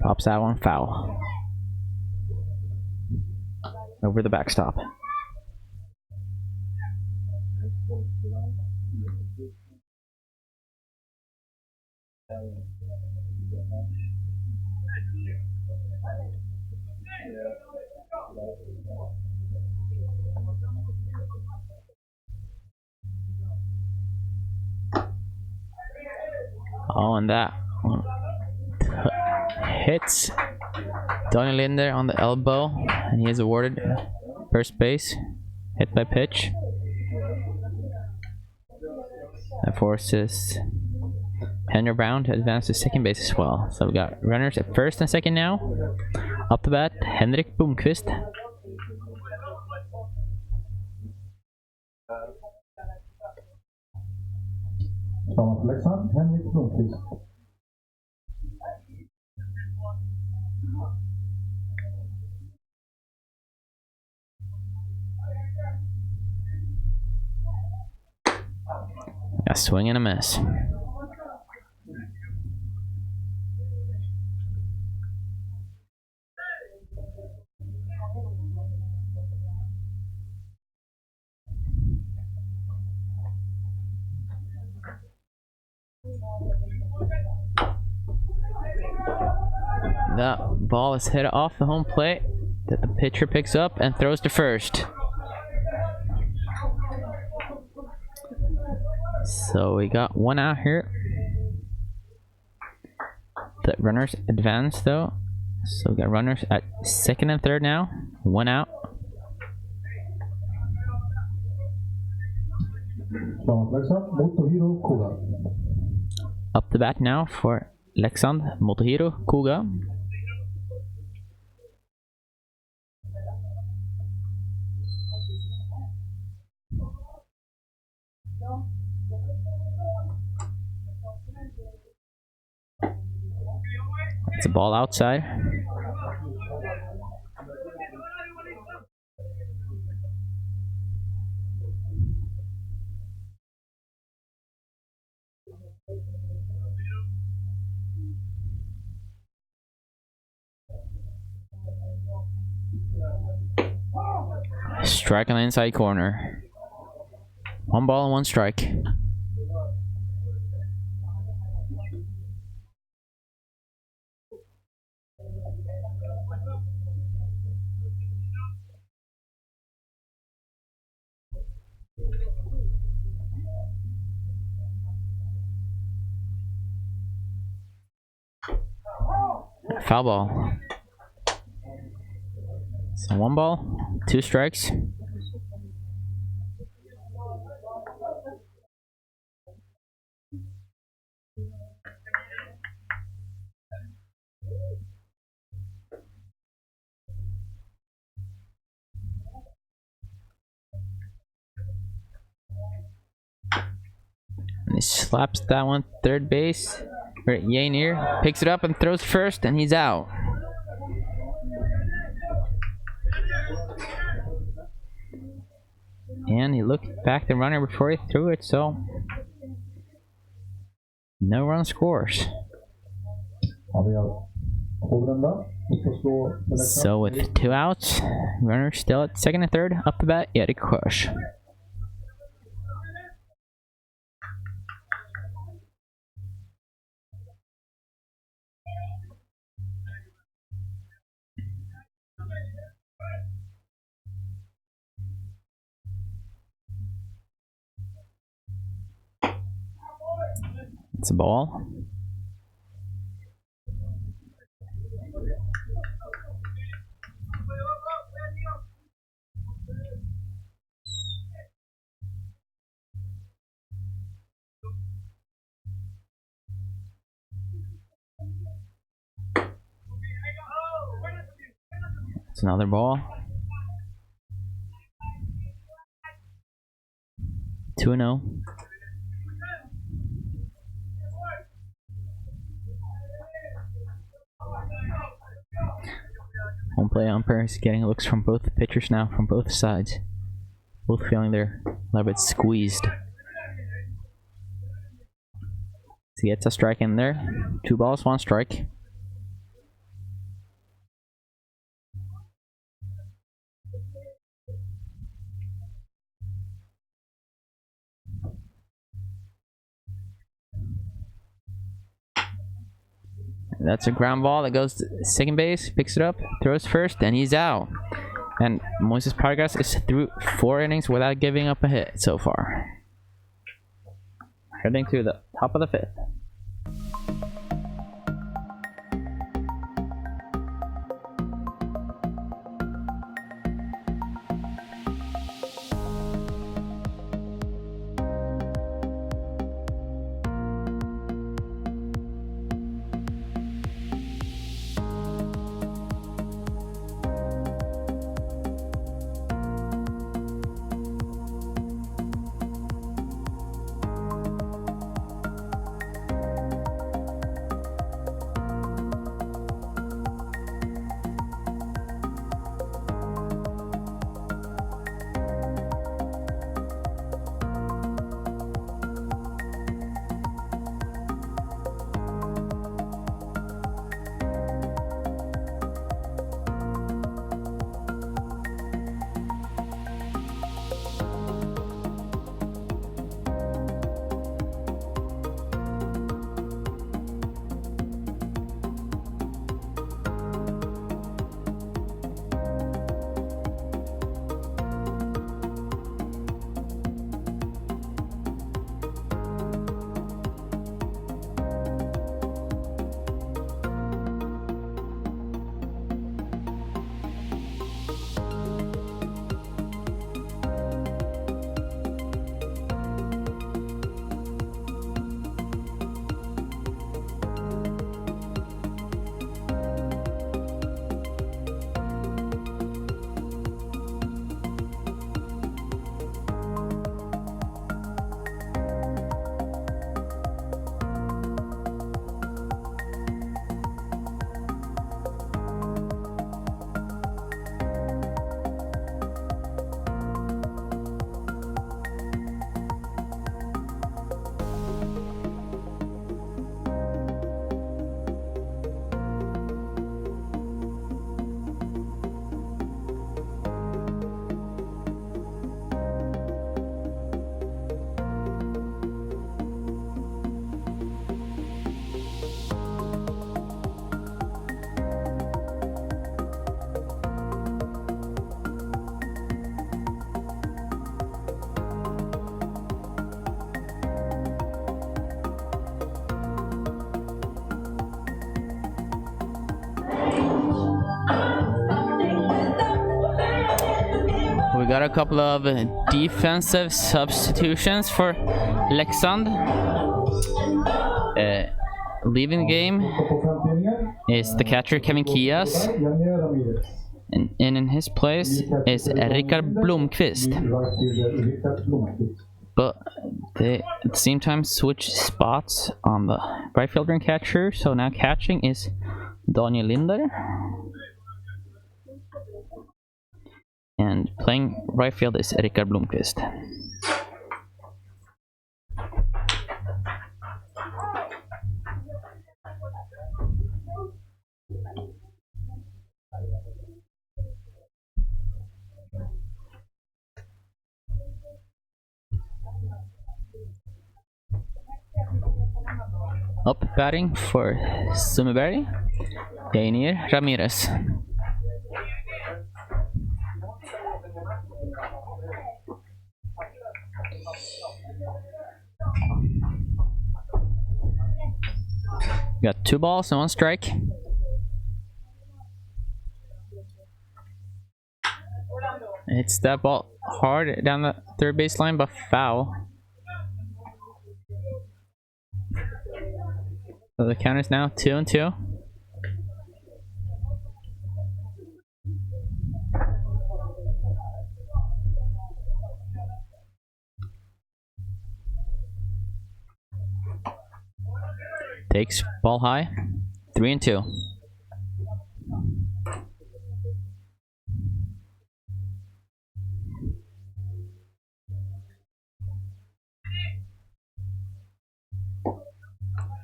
[SPEAKER 1] Pops that one foul. Over the backstop. Oh, and that hits Daniel Linder on the elbow, and he is awarded first base, hit by pitch. That forces Henry Brown to advance to second base as well. So we got runners at first and second now. Up the bat, Henrik Blomqvist.
[SPEAKER 2] Leksand, Henrik Blomqvist.
[SPEAKER 1] A swing and a miss. That ball is hit off the home plate that the pitcher picks up and throws to first. So we got one out here. The runners advance though. So we got runners at second and third now. One out. Up the bat now for Leksand, Motohiro Kuga. It's a ball outside. Strike on the inside corner. One ball and one strike. Foul ball. So one ball, two strikes. And he slaps that one third base. Right, yay near, picks it up and throws first, and he's out. And he looked back the runner before he threw it, so No run scores.
[SPEAKER 2] Ja, vi har Hovden upp och slå med Leksand.
[SPEAKER 1] So with 2 outs, runner still at second and third. Up the bat, Erik Sjörs. It's a ball. It's another ball. 2-0. Home plate umpire is getting looks from both pitchers now, from both sides. Both feeling they're a little bit squeezed. So he gets a strike in there. 2 balls, 1 strike. That's a ground ball that goes to second base, picks it up, throws first, and he's out. And Moises Pargas is through 4 innings without giving up a hit so far. Heading to the top of the 5th. We got a couple of defensive substitutions for Leksand. Leaving the game is the catcher Kevin Kias, and in his place is Rickard Blomqvist. But they at the same time switch spots on the right fielder and catcher, so now catching is Daniel Linder. And playing right field is Rickard Blomqvist. Up batting for Sundbyberg, Daniel Ramirez. Got 2 balls and 1 strike. It's that ball hard down the third baseline, but foul. So the count is now 2-2. Takes ball high, 3-2.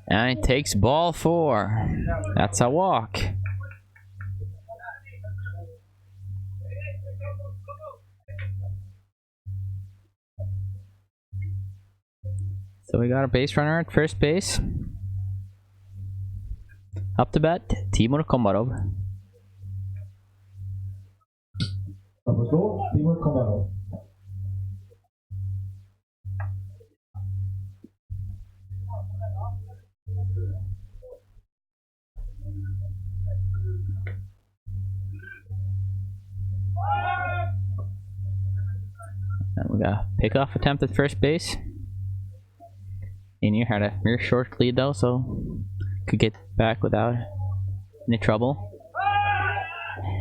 [SPEAKER 1] And he takes ball 4. That's a walk. So we got a base runner at first base. Up to bat, Timur Komarov.
[SPEAKER 2] Number 2, Timur Komarov.
[SPEAKER 1] And we got a pickoff attempt at first base. Inier had a very short lead though, so could get back without any trouble.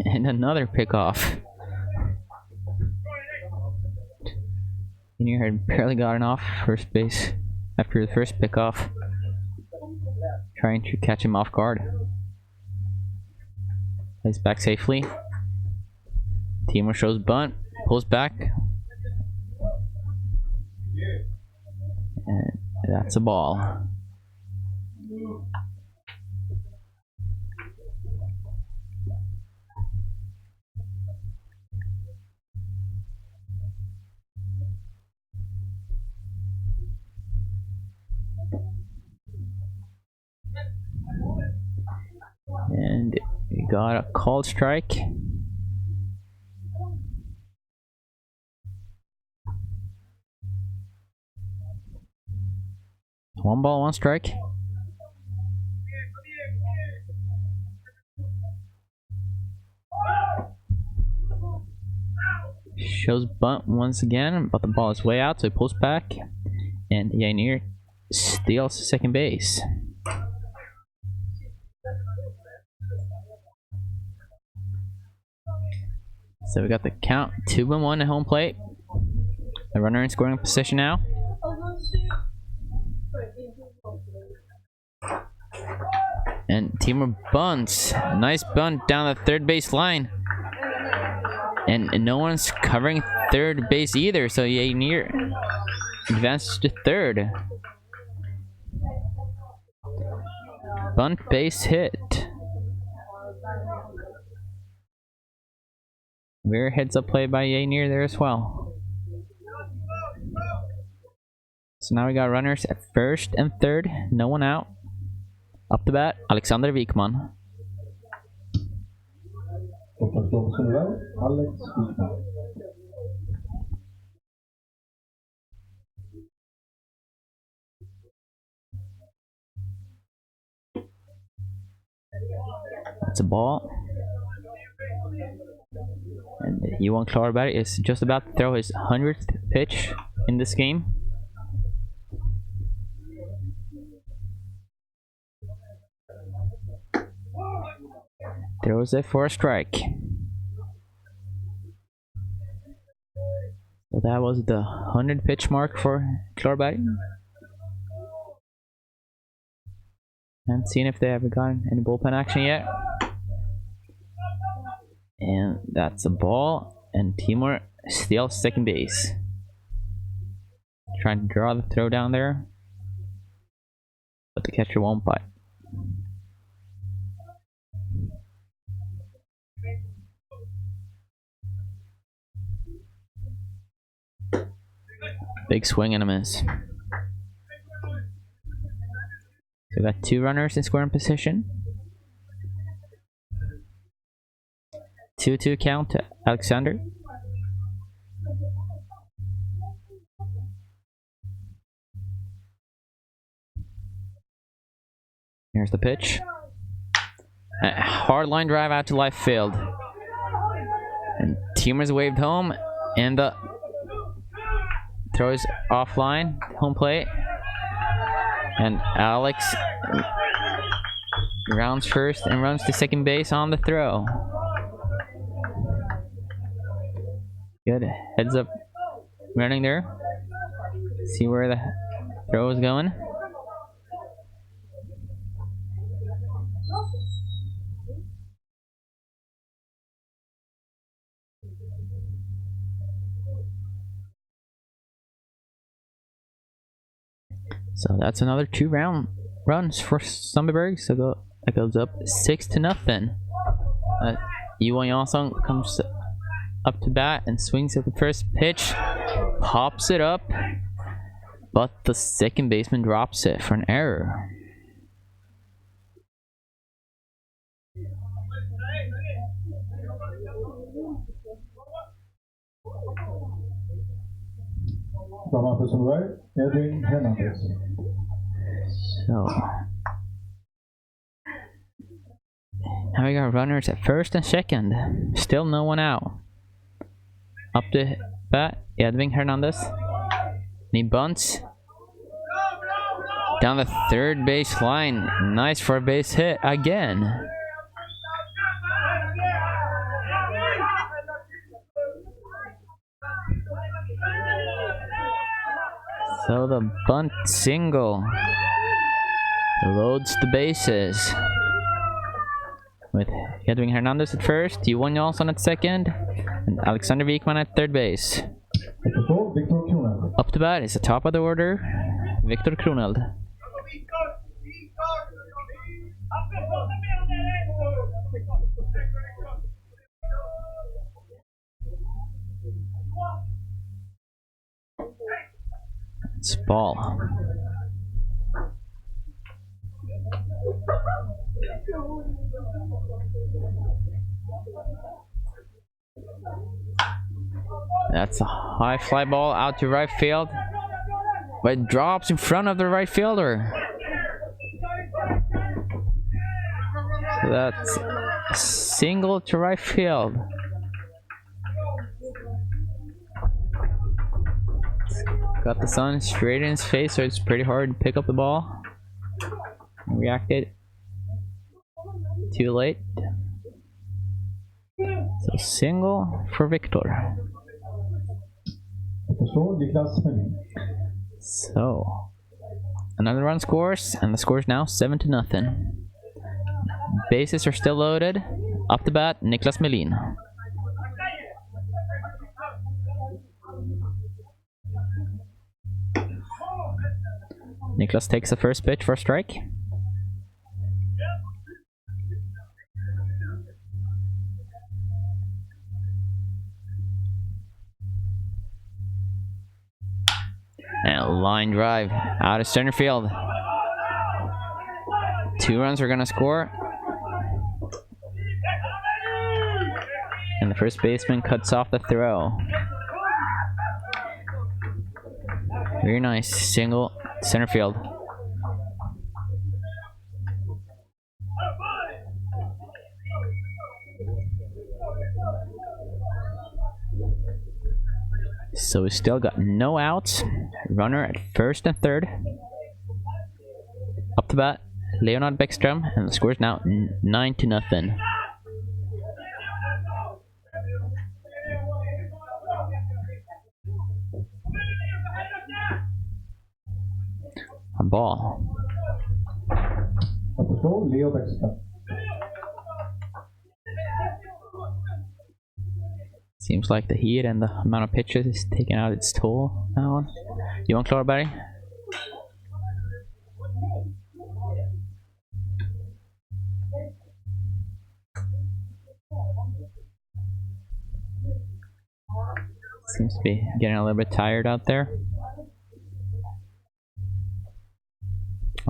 [SPEAKER 1] And another pickoff. Inier had barely gotten off first base after the first pickoff, trying to catch him off guard. He's back safely. Timur shows bunt, pulls back. And that's a ball. And we got a called strike. One ball, 1 strike. Shows bunt once again, but the ball is way out, so he pulls back. And Yainir steals second base. So we got the count 2-1 at home plate. The runner in scoring position now. And Timur bunts. Nice bunt down the third base line. And no one's covering third base either, so Yainir advances to third. Bunt base hit. Very heads up play by Yainir there as well. So now we got runners at first and third, no one out. Up to bat, Alexander Wikman. That's a ball. And Johan Klarberg is just about to throw his 100th pitch in this game. Throws it for a strike. So that was the 100 pitch mark for Klarberg. Haven't seen if they ever gotten any bullpen action yet. And that's a ball, and Timur steals second base. Trying to draw the throw down there, but the catcher won't bite. Big swing and a miss. We got 2 runners in scoring position. 2-2 count to Alexander. Here's the pitch. A hard line drive out to left field. And teamers waved home, and the throw is offline, home plate. And Alex rounds first and runs to second base on the throw. Good heads up running there. See where the throw is going. So that's another 2 runs for Sundbyberg. So that goes up 6-0. Yuan Yansong comes up to bat and swings at the first pitch, pops it up, but the second baseman drops it for an error. So now we got runners at first and second. Still no one out. Up to bat, Edwin Hernandez. And he bunts down the third base line. Nice for a base hit again. So the bunt single loads the bases. With Edwin Hernandez at first, Yuan Jansson at second, and Alexander Wikman at third base. Up to bat is the top of the order, Victor Kroneld. It's ball. That's a high fly ball out to right field, but it drops in front of the right fielder. So that's a single to right field. Got the sun straight in his face, so it's pretty hard to pick up the ball. Reacted too late. So single for Victor. So another run scores, and the score is now 7-0. Bases are still loaded. Up to bat, Niklas Melin. Niklas takes the first pitch for a strike. And a line drive out of center field. 2 runs are gonna score. And the first baseman cuts off the throw. Very nice single center field. So we still got no outs. Runner at first and third. Up to bat, Leonard Bäckström, and the score is now 9-0. A ball. Seems like the heat and the amount of pitches is taking out its toll now. You want Klarberg? Seems to be getting a little bit tired out there.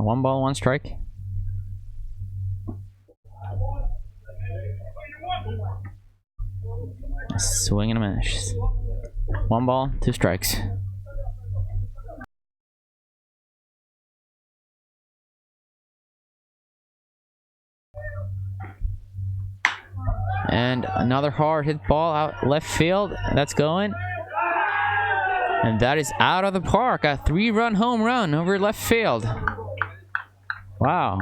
[SPEAKER 1] So 1 ball, 1 strike. Swing and a miss. 1 ball, 2 strikes. And another hard hit ball out left field. That's going. And that is out of the park. A 3-run home run over left field. Wow.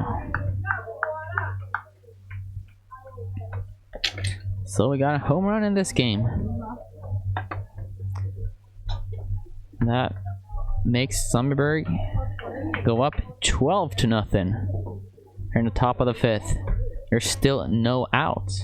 [SPEAKER 1] So we got a home run in this game. That makes Sundbyberg go up 12-0 here in the top of the 5th. There's still no outs.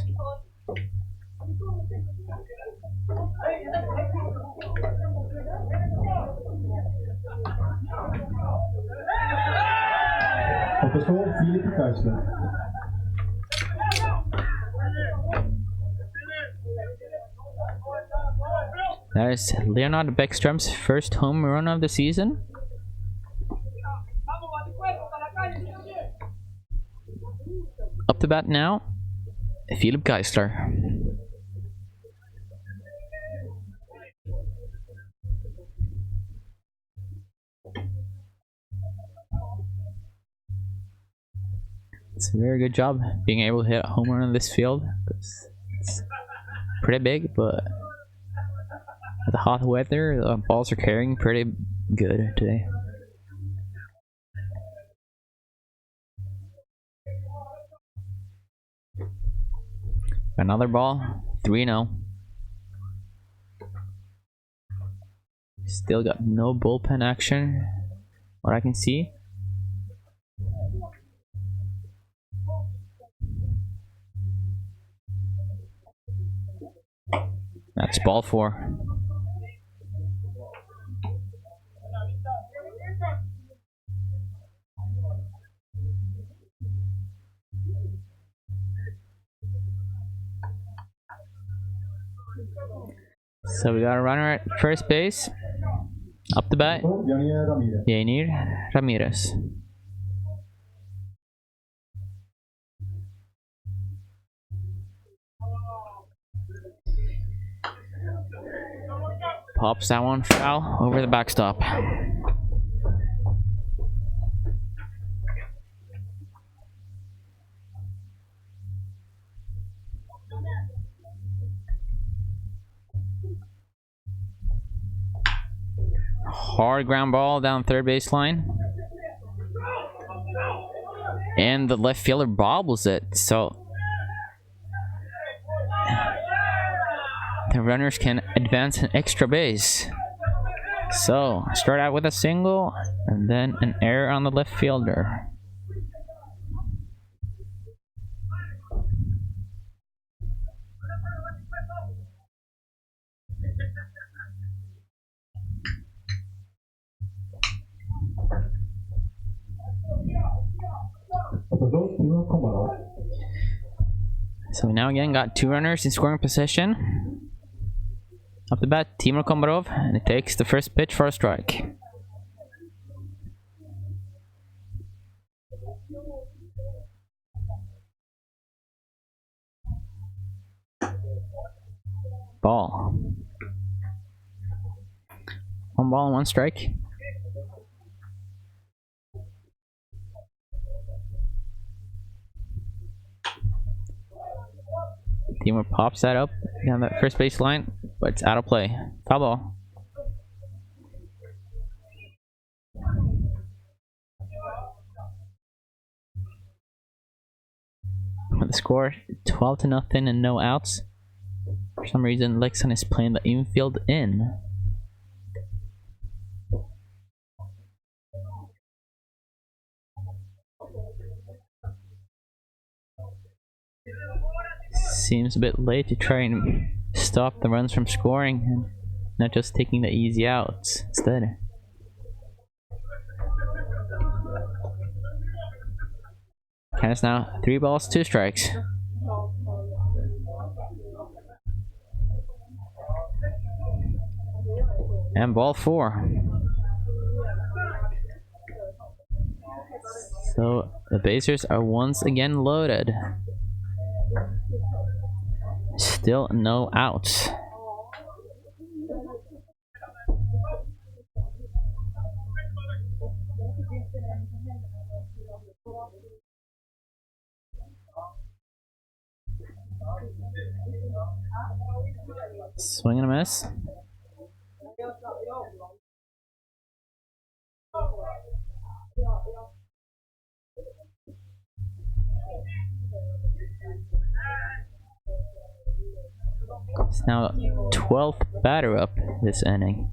[SPEAKER 1] That is Leonard Bäckström's first home run of the season. Up to bat now, Philip Geisler. It's a very good job being able to hit a home run on this field. It's pretty big, but with the hot weather, the balls are carrying pretty good today. Another ball, 3-0. Still got no bullpen action, what I can see. That's ball 4. So we got a runner at first base. Up the bat, Yanir Ramirez. Pops that one foul over the backstop. Hard ground ball down third baseline. And the left fielder bobbles it, so the runners can advance an extra base. So start out with a single and then an error on the left fielder. So we now again got 2 runners in scoring position. Up the bat, Timur Komarov, and it takes the first pitch for a strike. Ball. 1 ball and 1 strike. Timur pops that up down that first base line, but it's out of play. Foul ball. The score 12-0 and no outs. For some reason, Leksand is playing the infield in. Seems a bit late to try and stop the runs from scoring and not just taking the easy outs instead. Count is now 3 balls, 2 strikes. And ball 4. So the basers are once again loaded. Still no outs. Swing and a miss. It's now 12th batter up this inning.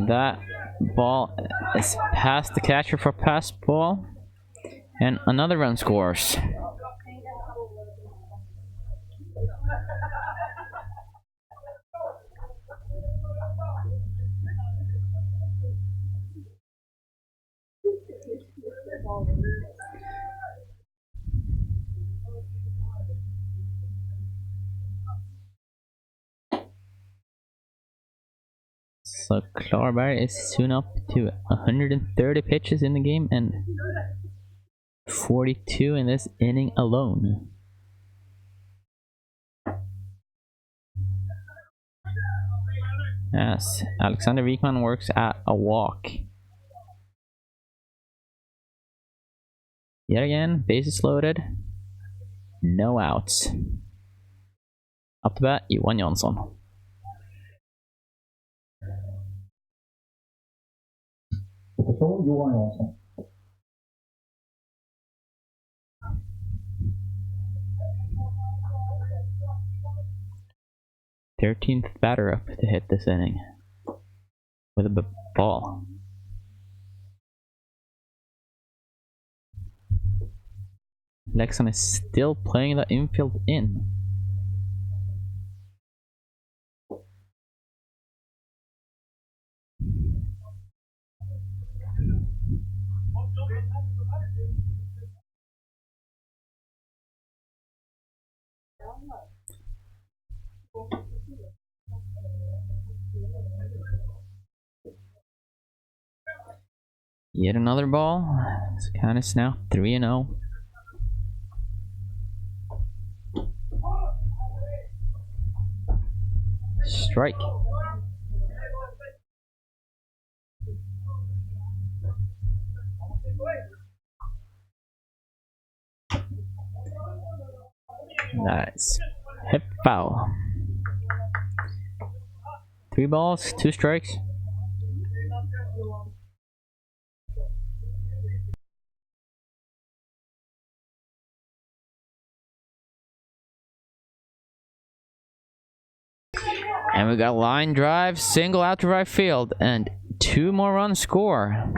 [SPEAKER 1] That ball is past the catcher for pass ball, and another run scores. So Klarberg is soon up to 130 pitches in the game and 42 in this inning alone. As Alexander Wiekman works at a walk. Yet again, bases loaded, no outs. Up to bat, Johan Jansson.
[SPEAKER 2] Så Johan Jansson.
[SPEAKER 1] Thirteenth batter up to hit this inning with a ball. Leksand is still playing the infield in. Yet another ball. It's kind of now 3-0. Strike. Nice. Hip foul. 3 balls, 2 strikes. And we got a line drive, single out to right field, and 2 more runs score.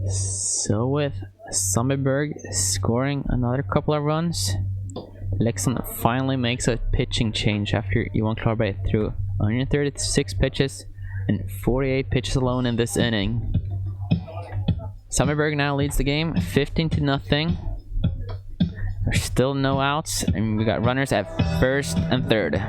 [SPEAKER 1] So with Sundbyberg scoring another couple of runs, Leksand finally makes a pitching change after Johan Klarberg threw 136 pitches and 48 pitches alone in this inning. Sundbyberg now leads the game 15-0. There's still no outs, and we got runners at first and third.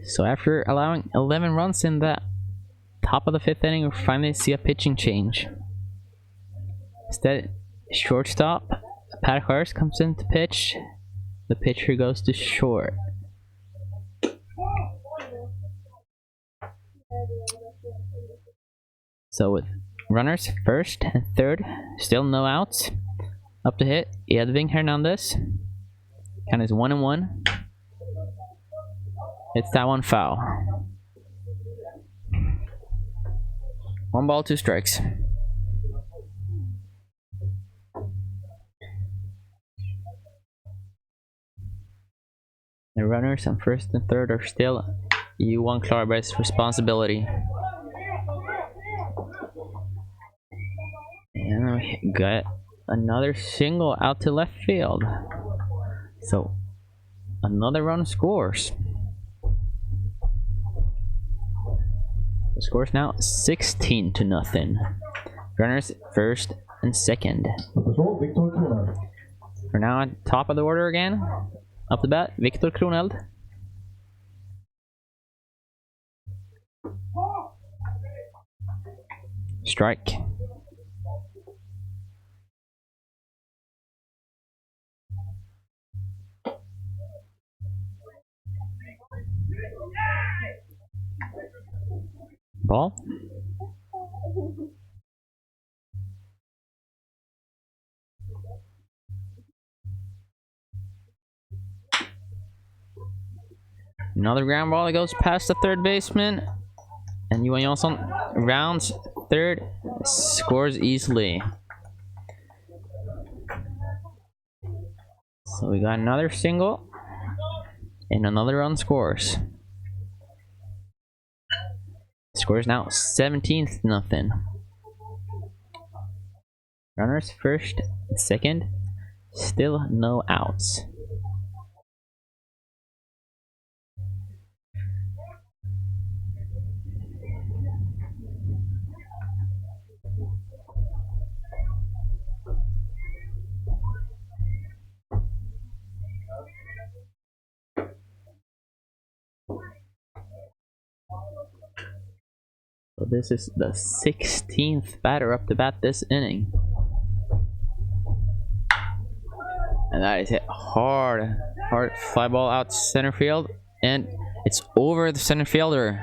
[SPEAKER 1] So after allowing 11 runs in the top of the 5th inning, we finally see a pitching change. Instead, shortstop Pat Hurst comes in to pitch. The pitcher goes to short. So with runners first and third, still no outs. Up to hit Edvin Hernandez. Count is 1-1. It's that one foul. 1 ball, 2 strikes. The runners on first and third are still Johan Klarberg's responsibility. And we got another single out to left field. So another run scores. The score is now 16-0. Runners first and second. For now, at top of the order again. Up the bat, Victor Kroneld. Strike. Ball. Another ground ball that goes past the third baseman. And Johan Jansson rounds third, scores easily. So we got another single. And another run scores. Score is now 17-0. Runners first and second. Still no outs. So this is the 16th batter up to bat this inning. And that is hit hard fly ball out center field. And it's over the center fielder.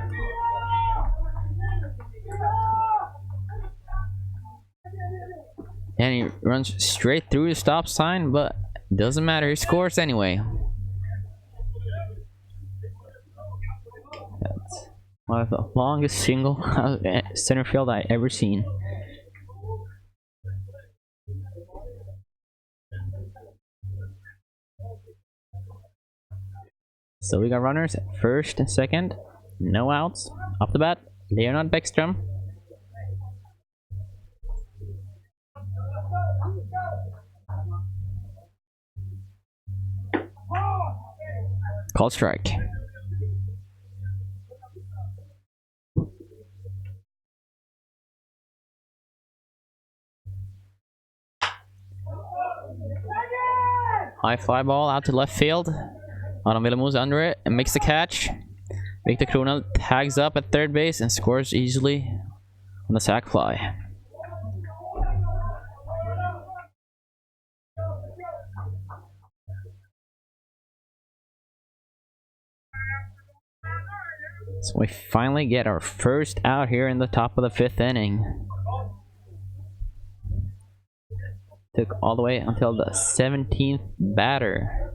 [SPEAKER 1] And he runs straight through the stop sign, but doesn't matter, he scores anyway. That's one of the longest single center field I ever seen. So we got runners at first and second, no outs. Off the bat, Leonard Bäckström. Called strike. High fly ball out to left field. Adam Villemo's under it and makes the catch. Victor Kroneld tags up at third base and scores easily on the sac fly. So we finally get our first out here in the top of the 5th inning. Took all the way until the 17th batter.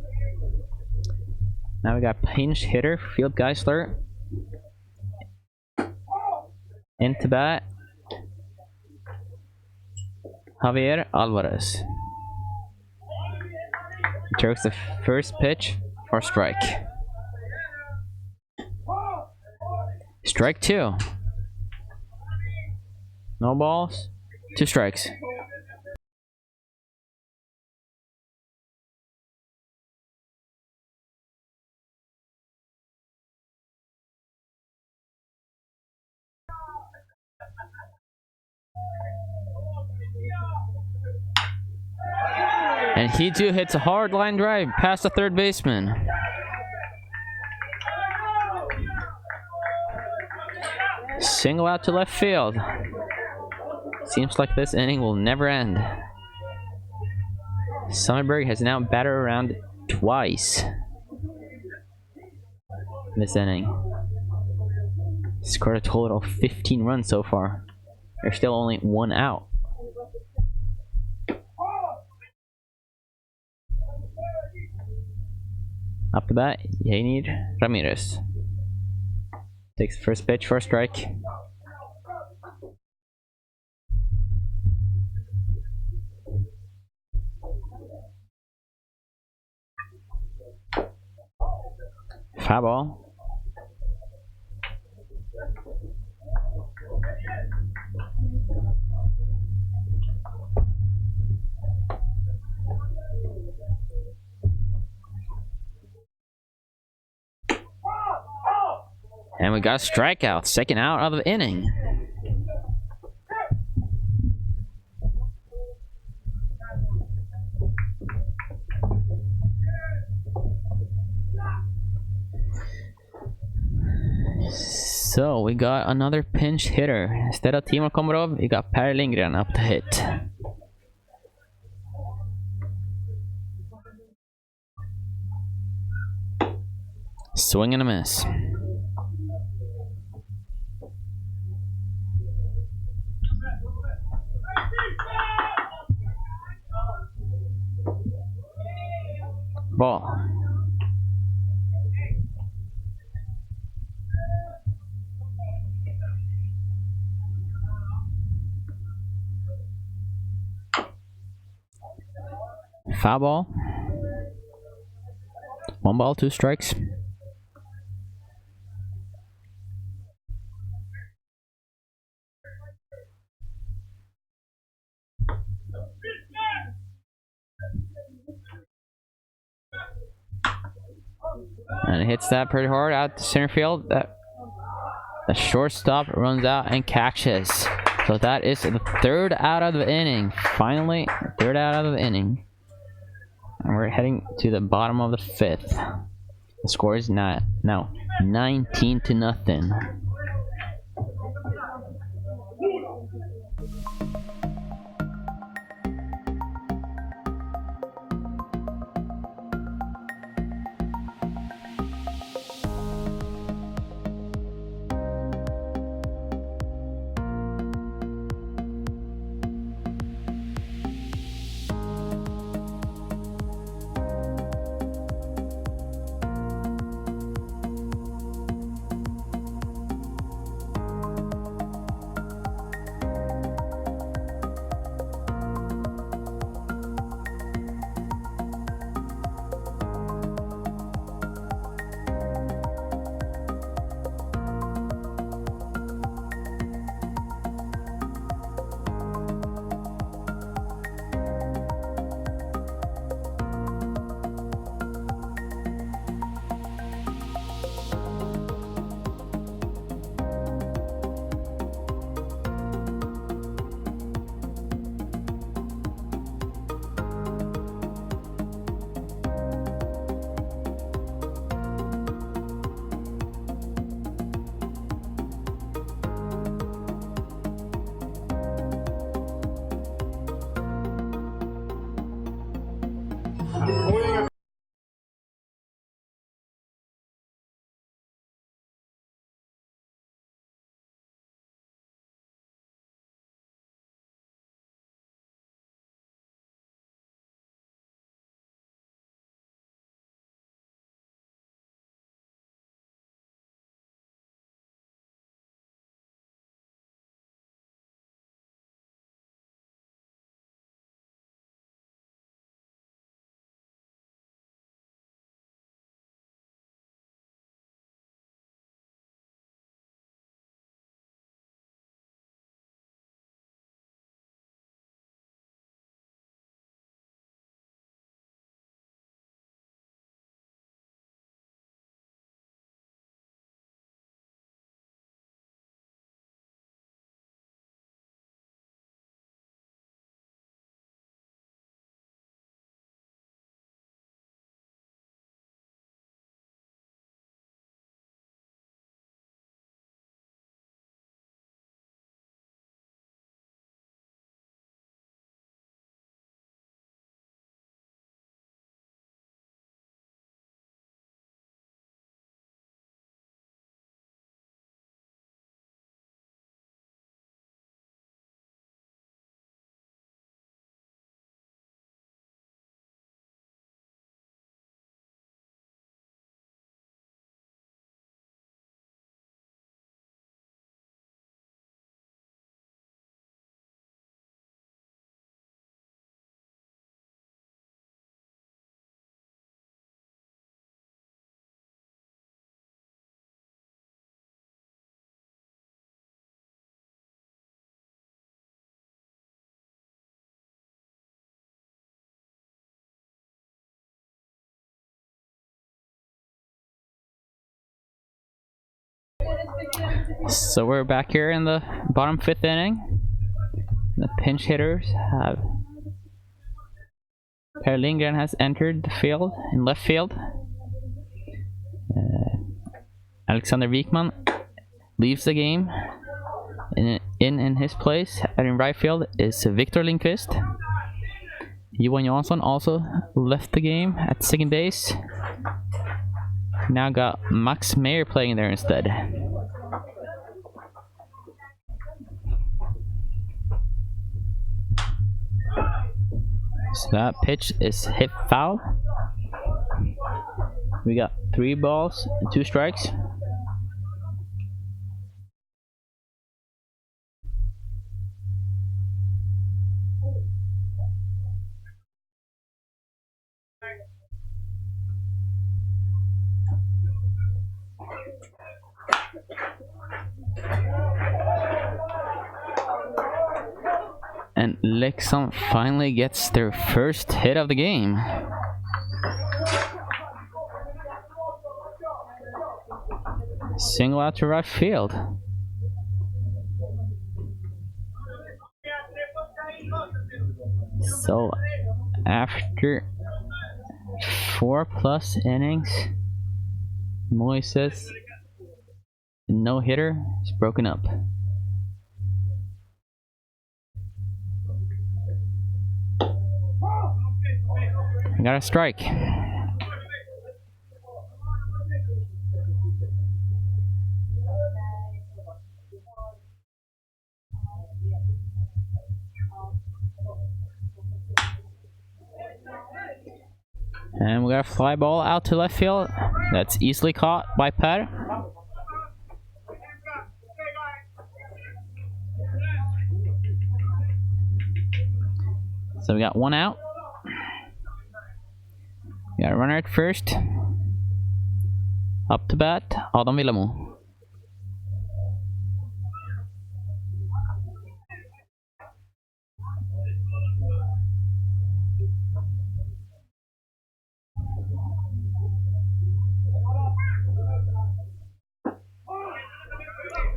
[SPEAKER 1] Now we got pinch hitter Philip Geisler. Into bat, Javier Alvarez. Jerks the first pitch for strike. Strike 2. No balls, 2 strikes. And he too hits a hard line drive past the third baseman. Single out to left field. Seems like this inning will never end. Sundbyberg has now batted around twice this inning. Scored a total of 15 runs so far. There's still only one out. Up to bat, Yanir Ramirez. Takes the first pitch for a strike. Foul ball. And we got a strikeout, second out of the inning. So we got another pinch hitter. Instead of Timo Komarov, we got Per Lindgren up to hit. Swing and a miss. Ball. Foul ball. 1 ball, 2 strikes. And it hits that pretty hard out to center field. The shortstop runs out and catches. So that is the third out of the inning. Finally, third out of the inning. And we're heading to the bottom of the 5th. The score is now 19-0. So we're back here in the bottom 5th inning. The pinch hitters have Per Lindgren has entered the field in left field. Alexander Wikman leaves the game. In his place in right field is Victor Lindqvist. Johan Jansson also left the game at second base. Now got Max Meyer playing there instead. So that pitch is hit foul. We got 3 balls and 2 strikes. And Leksand finally gets their first hit of the game. Single out to right field. So after 4+ innings, Moises no hitter is broken up. I got a strike. And we got a fly ball out to left field. That's easily caught by Per. So we got 1 out. We got a runner at first. Up to bat, Adam Villamo.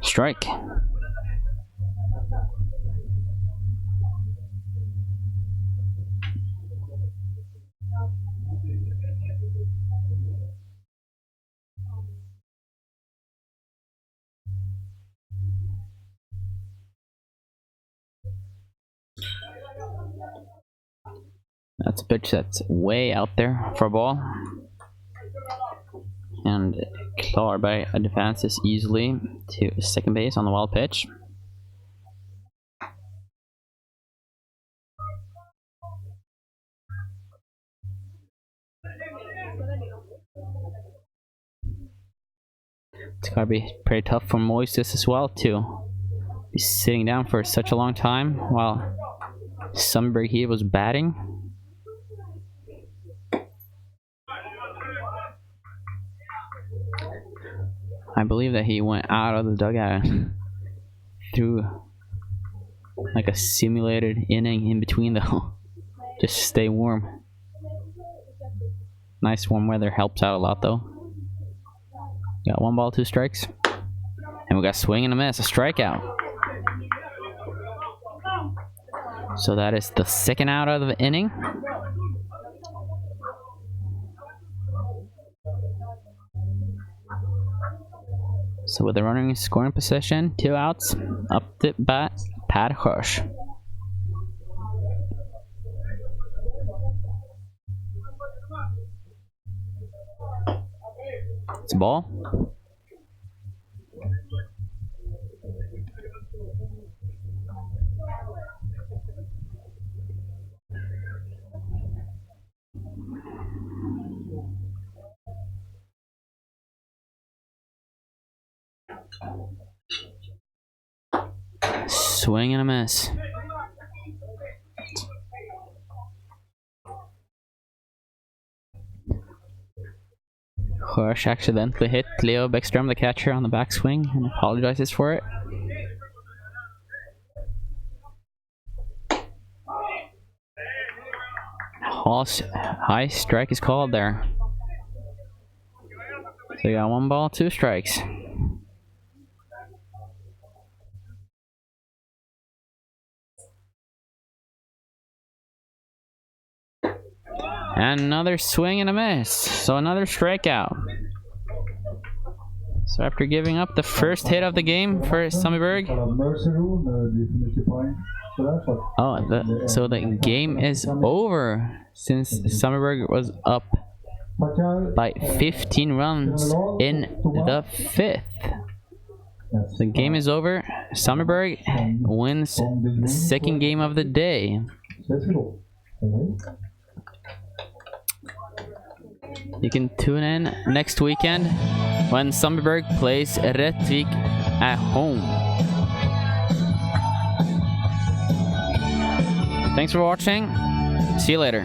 [SPEAKER 1] Strike. That's a pitch that's way out there for a ball. And Klarberg advances easily to second base on the wild pitch. It's gotta be pretty tough for Moises as well to be sitting down for such a long time while Sundbyberg here was batting. I believe that he went out of the dugout through like a simulated inning in between though. Just stay warm. Nice warm weather helps out a lot though. Got 1 ball, 2 strikes. And we got swing and a miss, a strikeout. So that is the 2nd out of the inning. So with the runner in scoring position, 2 outs, up to bat, Per Hirsch. It's a ball. Swing and a miss. Hirsch accidentally hit Leo Bäckström, the catcher, on the backswing and apologizes for it. High strike is called there. So you got 1 ball, 2 strikes. And another swing and a miss. So another strikeout. So after giving up the first hit of the game for Sundbyberg. Oh, so the game is over since Sundbyberg was up by 15 runs in the 5th. The game is over. Sundbyberg wins the second game of the day. You can tune in next weekend when Sundbyberg plays Rättvik at home. Thanks for watching. See you later.